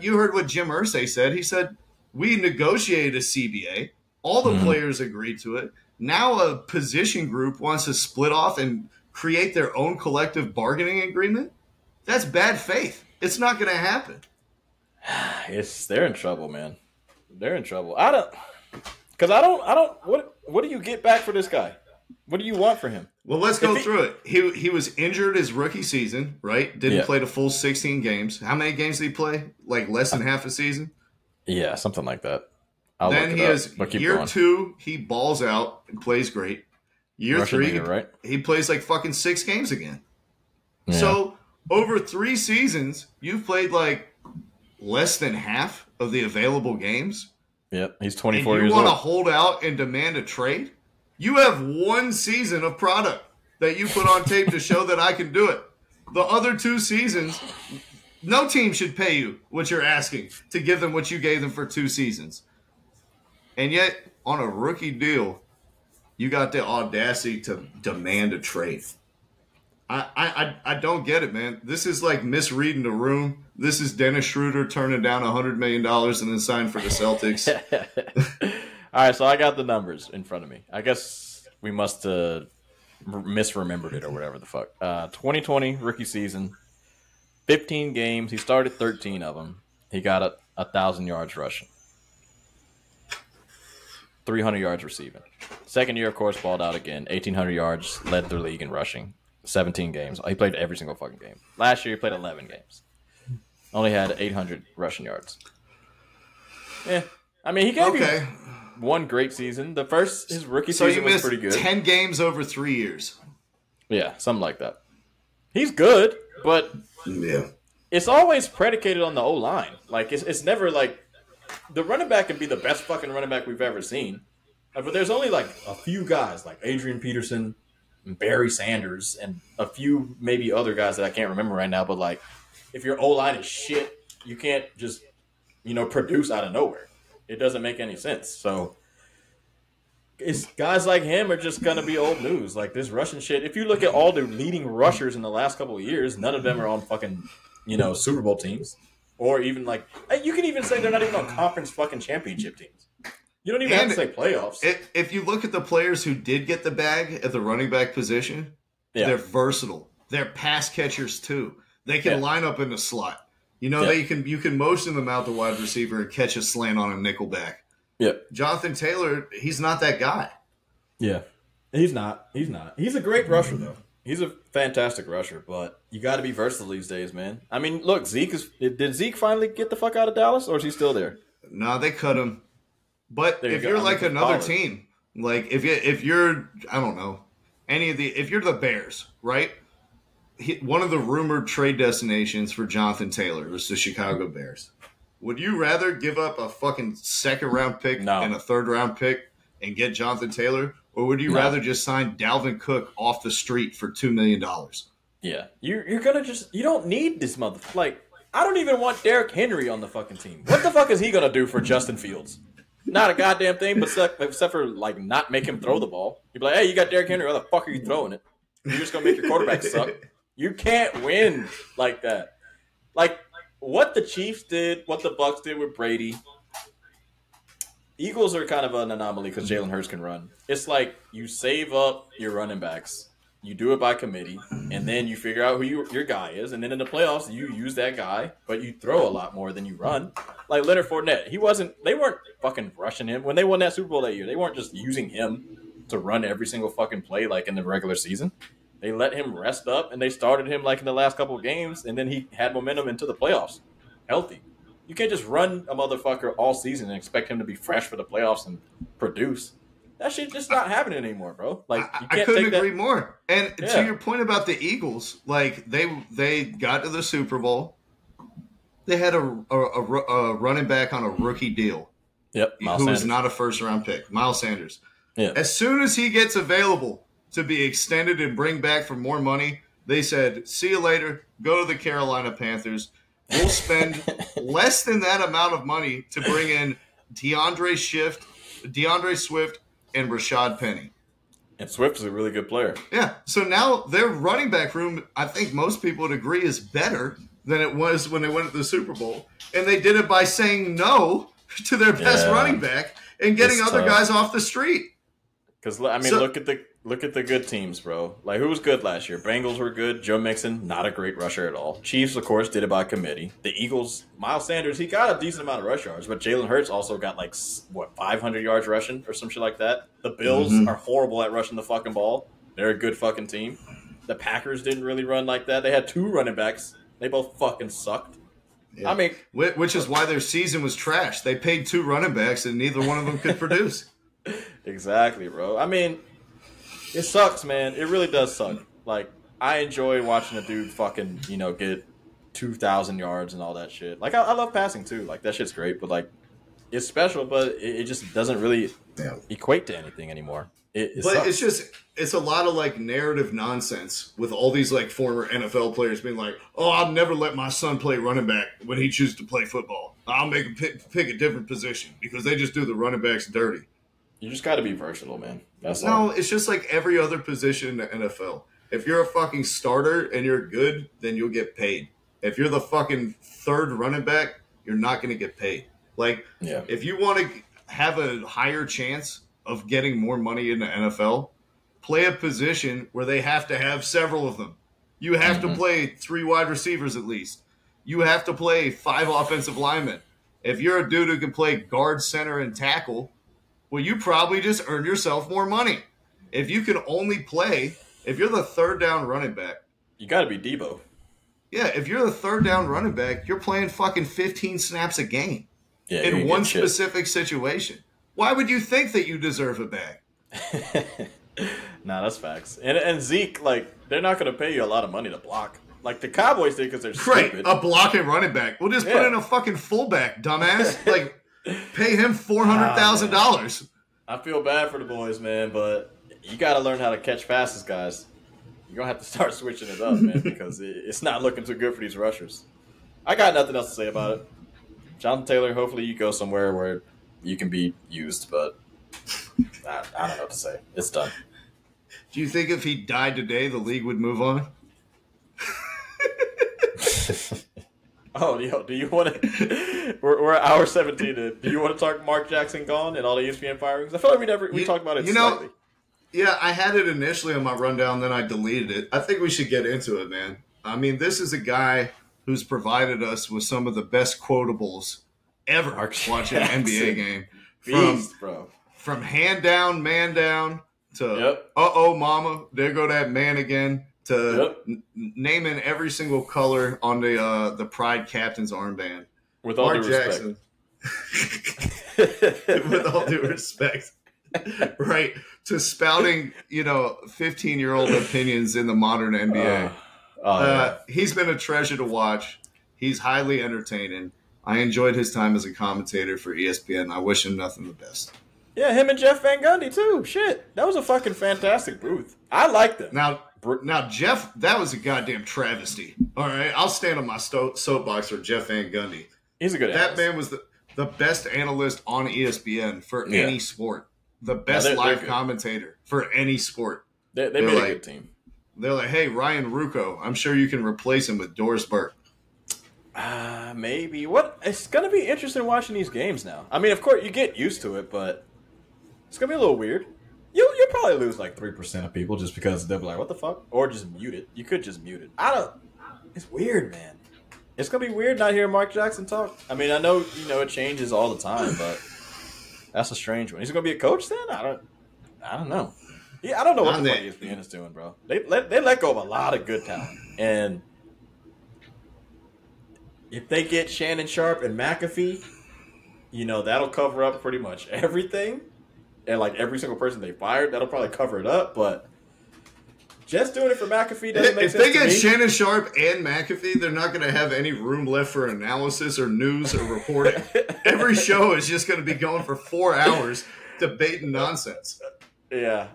you heard what Jim Irsay said. He said, we negotiated a CBA. All the players agreed to it. Now a position group wants to split off and create their own collective bargaining agreement. That's bad faith. It's not going to happen. They're in trouble, man. They're in trouble. What do you get back for this guy? What do you want for him? Well, let's go through it. He was injured his rookie season, right? Didn't play the full 16 games. How many games did he play? Like less than half a season? Yeah, something like that. Then he has year 2, he balls out and plays great. Year Russian 3, leader, right? he plays like fucking 6 games again. Yeah. So over 3 seasons, you've played like less than half of the available games. Yep, he's 24 and years you old. want to hold out and demand a trade? You have 1 season of product that you put on tape to show that I can do it. The other 2 seasons, no team should pay you what you're asking to give them what you gave them for 2 seasons. And yet, on a rookie deal, you got the audacity to demand a trade. I don't get it, man. This is like misreading the room. This is Dennis Schroeder turning down $100 million and then signing for the Celtics. All right, so I got the numbers in front of me. I guess we must have misremembered it or whatever the fuck. 2020 rookie season, 15 games. He started 13 of them. He got 1,000 yards rushing, 300 yards receiving. Second year, of course, balled out again. 1,800 yards, led the league in rushing. 17 games. He played every single fucking game. Last year, he played 11 games. Only had 800 rushing yards. Yeah. I mean, he gave you one great season. His rookie season was pretty good. 10 games over 3 years. Yeah, something like that. He's good, but it's always predicated on the O-line. Like, it's never like the running back can be the best fucking running back we've ever seen. But there's only like a few guys like Adrian Peterson, Barry Sanders, and a few maybe other guys that I can't remember right now. But like, if your O-line is shit, you can't just produce out of nowhere. It doesn't make any sense. So it's guys like him are just gonna be old news. Like this Russian shit. If you look at all the leading rushers in the last couple of years, none of them are on fucking Super Bowl teams, or even like you can even say they're not even on conference fucking championship teams. You don't even have to say playoffs. If you look at the players who did get the bag at the running back position, they're versatile. They're pass catchers too. They can line up in the slot. You can motion them out the wide receiver and catch a slant on a nickel back. Yeah. Jonathan Taylor, he's not that guy. Yeah. He's not. He's a great rusher though. He's a fantastic rusher, but you got to be versatile these days, man. I mean, look, did Zeke finally get the fuck out of Dallas, or is he still there? No, they cut him. But if you're like another team, like if you're I don't know, if you're the Bears, right? One of the rumored trade destinations for Jonathan Taylor was the Chicago Bears. Would you rather give up a fucking second-round pick and a third-round pick and get Jonathan Taylor, or would you rather just sign Dalvin Cook off the street for $2 million? Yeah, you're gonna you don't need this motherfucker. Like, I don't even want Derrick Henry on the fucking team. What the fuck is he gonna do for Justin Fields? Not a goddamn thing, but except for like not make him throw the ball. You'd be like, hey, you got Derrick Henry, why the fuck are you throwing it? You're just gonna make your quarterback suck. You can't win like that. Like what the Chiefs did, what the Bucs did with Brady. Eagles are kind of an anomaly because Jalen Hurts can run. It's like you save up your running backs, you do it by committee, and then you figure out who your guy is, and then in the playoffs you use that guy, but you throw a lot more than you run. Like Leonard Fournette, they weren't fucking rushing him when they won that Super Bowl that year. They weren't just using him to run every single fucking play like in the regular season. They let him rest up, and they started him like in the last couple of games, and then he had momentum into the playoffs, healthy. You can't just run a motherfucker all season and expect him to be fresh for the playoffs and produce. That shit just not happening anymore, bro. Like I couldn't agree more. And to your point about the Eagles, like they got to the Super Bowl. They had a running back on a rookie deal. Yep, Miles who Sanders. is not a first-round pick, Miles Sanders. Yeah. As soon as he gets available to be extended and bring back for more money, they said, see you later, go to the Carolina Panthers. We'll spend less than that amount of money to bring in DeAndre Swift, and Rashad Penny. And Swift is a really good player. Yeah. So now their running back room, I think most people would agree, is better than it was when they went to the Super Bowl. And they did it by saying no to their best running back and getting other guys off the street. Because, I mean, look at the good teams, bro. Like, who was good last year? Bengals were good. Joe Mixon, not a great rusher at all. Chiefs, of course, did it by committee. The Eagles, Miles Sanders, he got a decent amount of rush yards, but Jalen Hurts also got, 500 yards rushing or some shit like that. The Bills are horrible at rushing the fucking ball. They're a good fucking team. The Packers didn't really run like that. They had 2 running backs. They both fucking sucked. Yeah. I mean, which is why their season was trash. They paid 2 running backs, and neither one of them could produce. Exactly, bro. I mean, it sucks, man. It really does suck. Like, I enjoy watching a dude fucking, get 2,000 yards and all that shit. Like, I love passing, too. Like, that shit's great. But, it's special, but it just doesn't really equate to anything anymore. It sucks. It's a lot of, narrative nonsense with all these, former NFL players being like, oh, I'll never let my son play running back when he chooses to play football. I'll make him pick a different position because they just do the running backs dirty. You just got to be versatile, man. That's all. No, it's just like every other position in the NFL. If you're a fucking starter and you're good, then you'll get paid. If you're the fucking third running back, you're not going to get paid. If you want to have a higher chance of getting more money in the NFL, play a position where they have to have several of them. You have to play 3 wide receivers at least. You have to play 5 offensive linemen. If you're a dude who can play guard, center, and tackle, well, you probably just earned yourself more money. If you can only play, if you're the third down running back. You got to be Debo. Yeah, if you're the third down running back, you're playing fucking 15 snaps a game in one specific situation. Why would you think that you deserve a bag? Nah, that's facts. And Zeke, they're not going to pay you a lot of money to block. Like the Cowboys did because they're stupid. Right, a blocking running back. We'll just put in a fucking fullback, dumbass. Pay him $400,000. I feel bad for the boys, man, but you got to learn how to catch passes, guys. You're going to have to start switching it up, man, because it's not looking too good for these rushers. I got nothing else to say about it. Jonathan Taylor, hopefully you go somewhere where you can be used, but I don't know what to say. It's done. Do you think if he died today, the league would move on? Oh, do you want to? We're at hour 17. Do you want to talk Mark Jackson gone and all the ESPN firings? I feel like we talked about it slightly. Yeah, I had it initially on my rundown, then I deleted it. I think we should get into it, man. I mean, this is a guy who's provided us with some of the best quotables ever watching an NBA game. Beast, bro. From hand down, man down, to uh-oh, mama, there go that man again, to naming every single color on the Pride captain's armband. With all due respect. With all due respect. Right. To spouting, 15-year-old opinions in the modern NBA. He's been a treasure to watch. He's highly entertaining. I enjoyed his time as a commentator for ESPN. I wish him nothing but best. Yeah, him and Jeff Van Gundy, too. Shit. That was a fucking fantastic booth. I liked it. Now, Jeff, that was a goddamn travesty. All right? I'll stand on my soapbox for Jeff Van Gundy. He's a good analyst. That man was the best analyst on ESPN for any sport. The best live commentator for any sport. They made a good team. They're like, hey, Ryan Ruocco, I'm sure you can replace him with Doris Burke. Maybe. It's going to be interesting watching these games now. I mean, of course, you get used to it, but it's going to be a little weird. You'll probably lose 3% of people just because they'll be like, what the fuck? Or just mute it. You could just mute it. It's weird, man. It's going to be weird not hearing Mark Jackson talk. I mean, I know, it changes all the time, but that's a strange one. He's going to be a coach then? I don't know. Yeah, I don't know what the fuck ESPN is doing, bro. They let go of a lot of good talent. And if they get Shannon Sharp and McAfee, that'll cover up pretty much everything. And every single person they fired, that'll probably cover it up. But just doing it for McAfee doesn't make If sense they to get me. Shannon Sharp and McAfee, they're not going to have any room left for analysis or news or reporting. Every show is just going to be going for 4 hours debating nonsense. Yeah,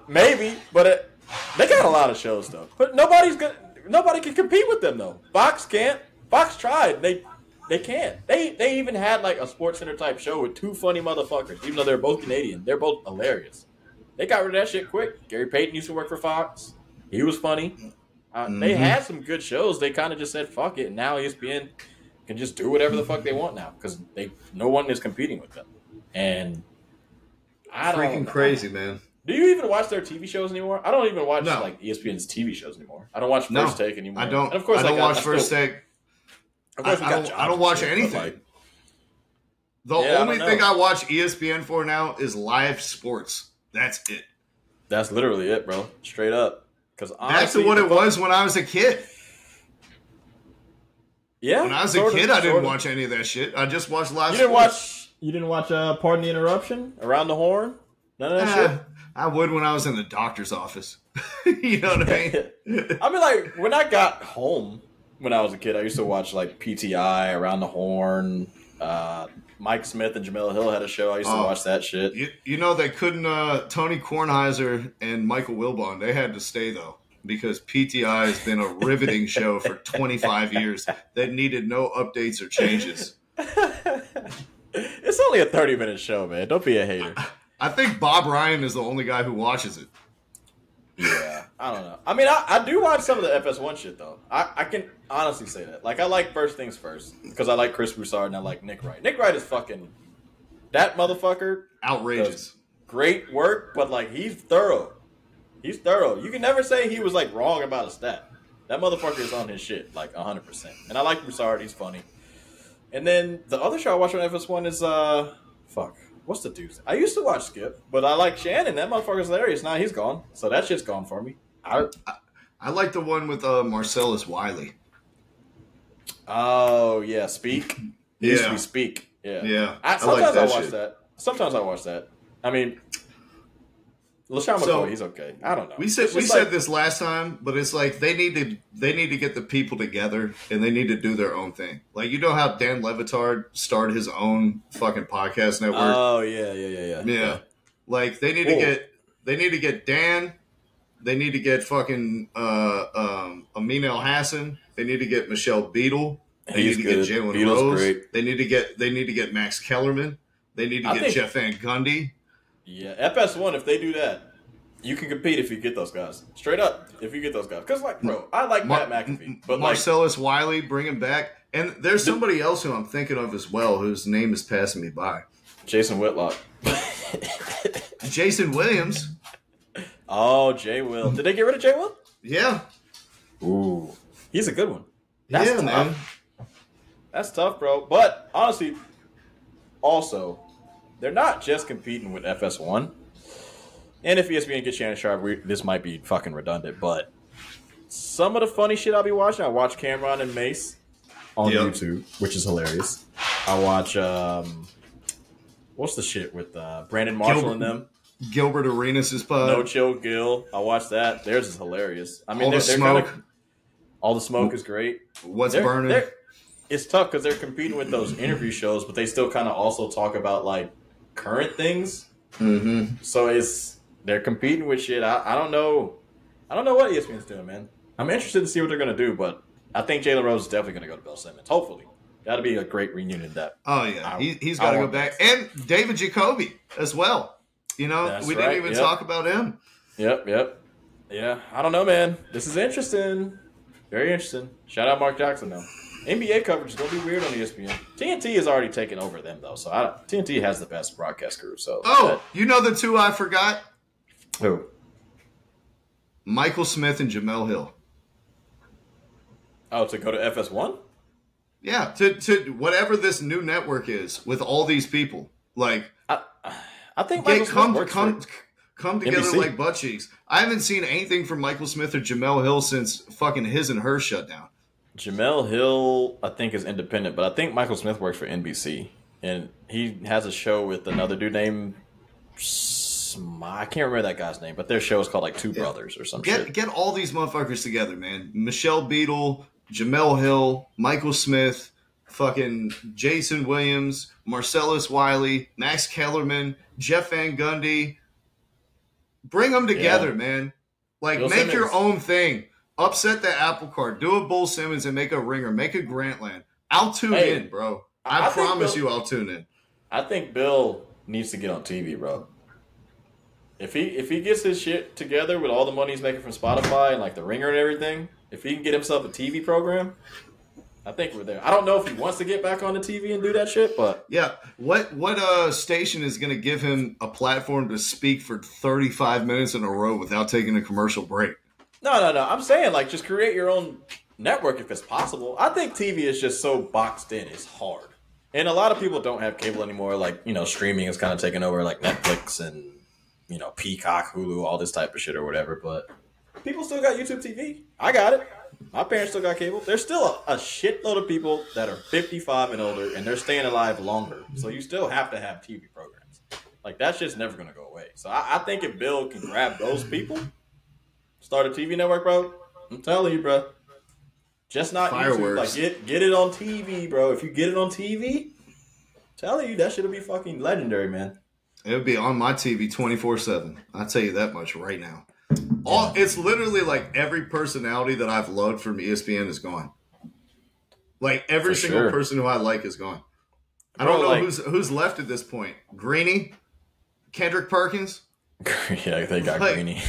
maybe, but they got a lot of shows though. But nobody can compete with them though. Fox can't. Fox tried. They can't. They even had like a SportsCenter type show with 2 funny motherfuckers, even though they're both Canadian. They're both hilarious. They got rid of that shit quick. Gary Payton used to work for Fox. He was funny. They had some good shows. They kind of just said fuck it. And now ESPN can just do whatever the fuck they want now because no one is competing with them. And I don't freaking crazy, man. Do you even watch their TV shows anymore? I don't even watch like ESPN's TV shows anymore. I don't watch First Take anymore. I don't. And of course, I don't watch First Take. I don't watch anything. The only thing I watch ESPN for now is live sports. That's it. That's literally it, bro. Straight up. Because that's what it was when I was a kid. Yeah. When I was a kid, I didn't watch any of that shit. I just watched live sports. You didn't watch Pardon the Interruption? Around the Horn? None of that shit? I would when I was in the doctor's office. You know what I mean? I mean, like, when I got home when I was a kid, I used to watch, like, PTI, Around the Horn. Mike Smith and Jamel Hill had a show. I used to watch that shit. You know, they couldn't, Tony Kornheiser and Michael Wilbon, they had to stay, though, because PTI has been a riveting show for 25 years that needed no updates or changes. It's only a 30-minute show, man. Don't be a hater. I think Bob Ryan is the only guy who watches it. Yeah, I don't know. I mean, I do watch some of the FS1 shit, though. I can honestly say that. Like, I like First Things First, because I like Chris Broussard and I like Nick Wright. Nick Wright is fucking... That motherfucker... outrageous. Great work, but, like, he's thorough. He's thorough. You can never say he was, like, wrong about a stat. That motherfucker is on his shit, like, 100%. And I like Broussard. He's funny. And then the other show I watch on FS1 is, what's the dude? I used to watch Skip, but I like Shannon. That motherfucker's hilarious. Now he's gone. So that shit's gone for me. I like the one with Marcellus Wiley. Oh, yeah. Speak. It used to be Speak. Yeah. Yeah. Sometimes I watch that. Sometimes I watch that. I mean, LaShawn McCoy, he's okay. I don't know. We said this last time, but it's like they need to get the people together and they need to do their own thing. Like, you know how Dan Levitard started his own fucking podcast network? Oh yeah. Like they need to get Dan. They need to get fucking Amin El Hassan. They need to get Michelle Beadle. They need to get Jalen Rose. Great. They need to get Max Kellerman. They need to get Jeff Van Gundy. Yeah, FS1, if they do that, you can compete if you get those guys. Straight up, if you get those guys. Because, like, bro, I like Pat McAfee. But Marcellus Wiley, bring him back. And there's somebody else who I'm thinking of as well, whose name is passing me by. Jason Whitlock. Jason Williams. Oh, Jay Will. Did they get rid of Jay Will? Yeah. Ooh. He's a good one. That's tough. Man. That's tough, bro. But, honestly, also... They're not just competing with FS1. And if ESPN gets Shannon Sharp, this might be fucking redundant, but some of the funny shit I'll be watching, I watch Cameron and Mace on YouTube, which is hilarious. I watch, what's the shit with Brandon Marshall and them? Gilbert Arenas' pod. No Chill Gil. I watch that. Theirs is hilarious. I mean, all the smoke. All the smoke is great. What's burning? It's tough because they're competing with those interview shows, but they still kind of also talk about, like, current things. Mm-hmm. So they're competing with shit. I don't know. I don't know what ESPN's doing, man. I'm interested to see what they're going to do, but I think Jalen Rose is definitely going to go to Bill Simmons. Hopefully. That'll be a great reunion. Oh, yeah. He's got to go back. And David Jacoby as well. You know, didn't even talk about him. Yep. Yeah, I don't know, man. This is interesting. Very interesting. Shout out Mark Jackson, though. NBA coverage is going to be weird on ESPN. TNT has already taken over them, though. So TNT has the best broadcast crew. So you know the two I forgot? Who? Michael Smith and Jamel Hill. Oh, to go to FS1? Yeah, to whatever this new network is with all these people. Like, I think Michael Smith come together NBC. like butt cheeks. I haven't seen anything from Michael Smith or Jamel Hill since fucking His and Her shut down. Jamel Hill, I think, is independent, but I think Michael Smith works for NBC. And he has a show with another dude named I can't remember that guy's name, but their show is called like Two Brothers or some shit. Get all these motherfuckers together, man. Michelle Beadle, Jamel Hill, Michael Smith, fucking Jason Williams, Marcellus Wiley, Max Kellerman, Jeff Van Gundy. Bring them together, man. Like, Bill make Simmons. your own thing. Upset the apple cart. Do a Bull Simmons and make a ringer. Make a Grantland. I'll tune in, bro. I promise you I'll tune in. I think Bill needs to get on TV, bro. If he gets his shit together with all the money he's making from Spotify and like the ringer and everything, if he can get himself a TV program, I think we're there. I don't know if he wants to get back on the TV and do that shit, but yeah, what station is going to give him a platform to speak for 35 minutes in a row without taking a commercial break? No. I'm saying like just create your own network if it's possible. I think TV is just so boxed in; it's hard, and a lot of people don't have cable anymore. Like streaming is kind of taking over, like Netflix and Peacock, Hulu, all this type of shit or whatever. But people still got YouTube TV. I got it. My parents still got cable. There's still a shitload of people that are 55 and older, and they're staying alive longer. So you still have to have TV programs. Like, that shit's never going to go away. So I think if Bill can grab those people, start a TV network, bro, I'm telling you, bro. Just not Fireworks. YouTube. Like, get it on TV, bro. If you get it on TV, I'm telling you, that shit'll be fucking legendary, man. It would be on my TV 24/7. I'll tell you that much right now. It's literally like every personality that I've loved from ESPN is gone. Like every single person who I like is gone. I don't know who's left at this point. Greeny, Kendrick Perkins. Yeah, they got Greeny.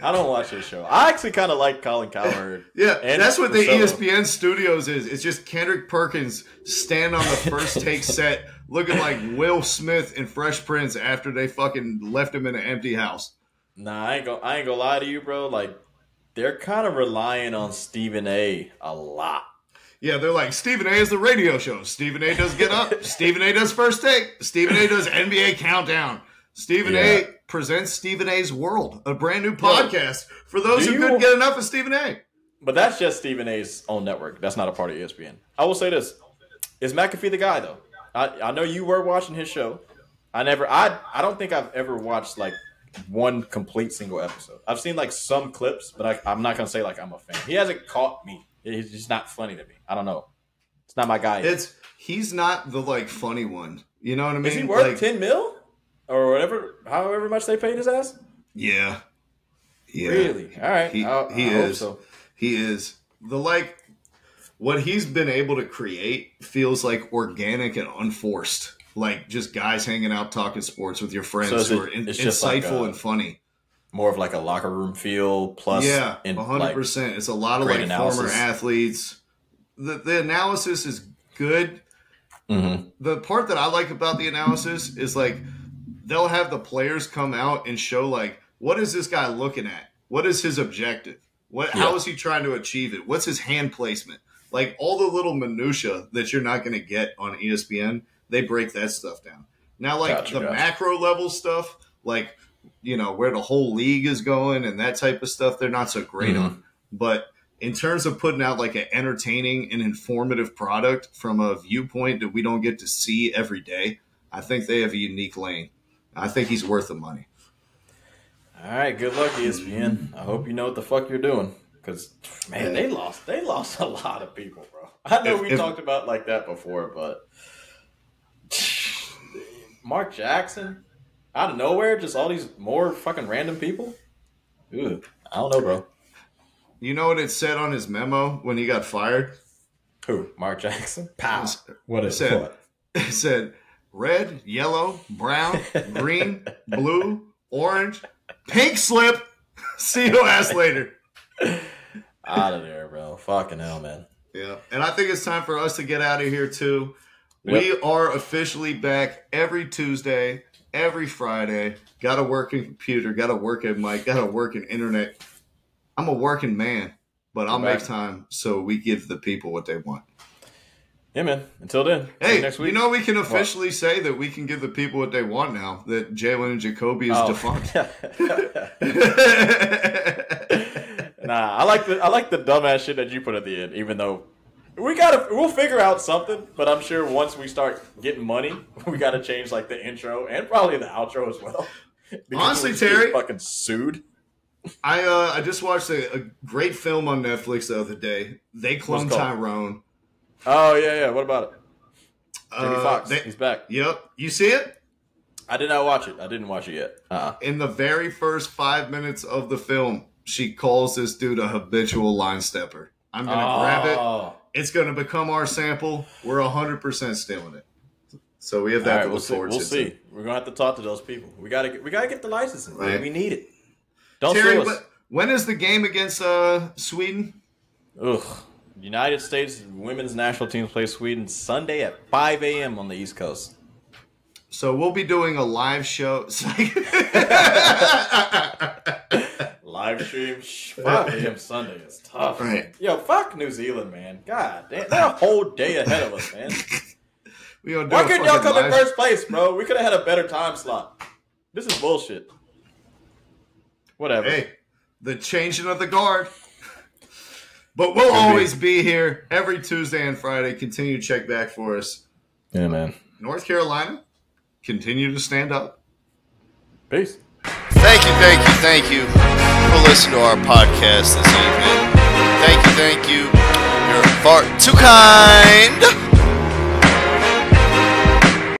I don't watch this show. I actually kind of like Colin Cowherd. Yeah, that's what the ESPN studios is. It's just Kendrick Perkins stand on the first take set looking like Will Smith in Fresh Prince after they fucking left him in an empty house. Nah, I ain't gonna lie to you, bro. Like, they're kind of relying on Stephen A. a lot. Yeah, they're like, Stephen A. is the radio show. Stephen A. does Get Up. Stephen A. does First Take. Stephen A. does NBA Countdown. Stephen A. presents Stephen A.'s World, a brand new podcast for those who couldn't get enough of Stephen A. But that's just Stephen A.'s own network. That's not a part of ESPN. I will say this. Is McAfee the guy, though? I know you were watching his show. I don't think I've ever watched, like, one complete single episode. I've seen, like, some clips, but I'm not going to say, like, I'm a fan. He hasn't caught me. He's just not funny to me. I don't know. It's not my guy. He's not the, like, funny one. You know what I mean? Is he worth 10 mil? Or whatever, however much they paid his ass? Yeah. Really? All right. He is. So. He is. What he's been able to create feels like organic and unforced. Like just guys hanging out talking sports with your friends who are insightful and funny. More of like a locker room feel plus. Yeah, 100%. It's a lot of like analysis. Former athletes. The analysis is good. Mm-hmm. The part that I like about the analysis is like they'll have the players come out and show like, what is this guy looking at? What is his objective? How is he trying to achieve it? What's his hand placement? Like all the little minutia that you're not going to get on ESPN, they break that stuff down. Now, like macro level stuff, like, where the whole league is going and that type of stuff, they're not so great on. But in terms of putting out like an entertaining and informative product from a viewpoint that we don't get to see every day, I think they have a unique lane. I think he's worth the money. All right, good luck, ESPN. I hope you know what the fuck you're doing. Because, man, they lost a lot of people, bro. I know we talked about like that before, but Mark Jackson, out of nowhere, just all these more fucking random people? Ooh, I don't know, bro. You know what it said on his memo when he got fired? Who? Mark Jackson? Pow. It said, red, yellow, brown, green, blue, orange, pink slip. See your ass later. Out of there, bro. Fucking hell, man. Yeah. And I think it's time for us to get out of here, too. Yep. We are officially back every Tuesday, every Friday. Got a working computer, got a working mic, got a working internet. I'm a working man, but I'll make time so we give the people what they want. Yeah, man. Until then. Hey, next week. We can officially say that we can give the people what they want now, that Jalen and Jacoby is defunct. Nah, I like the dumbass shit that you put at the end, even though We'll figure out something, but I'm sure once we start getting money, we gotta change like the intro and probably the outro as well. Honestly, Terry, fucking sued. I just watched a great film on Netflix the other day. They Clone Tyrone. Oh yeah. What about it? Jamie Foxx. He's back. Yep. You see it? I did not watch it. I didn't watch it yet. In the very first 5 minutes of the film, she calls this dude a habitual line stepper. I'm going to grab it. It's going to become our sample. We're 100% stealing it. So we have that to look forward to. We'll see. We're going to have to talk to those people. We got to get the licensing. Right. We need it. Don't Terry, sue us. When is the game against Sweden? Ugh. United States women's national team play Sweden Sunday at 5 a.m. on the East Coast. So we'll be doing a live show. Live stream 5 a.m. Sunday is tough. Right. Yo, fuck New Zealand, man. God damn, they're a whole day ahead of us, man. Why couldn't y'all come in first place, bro? We could have had a better time slot. This is bullshit. Whatever. Hey, the changing of the guard. But we'll always be here every Tuesday and Friday. Continue to check back for us. Yeah, man. North Carolina, continue to stand up. Peace. Thank you for listening to our podcast this evening. Thank you. You're far too kind.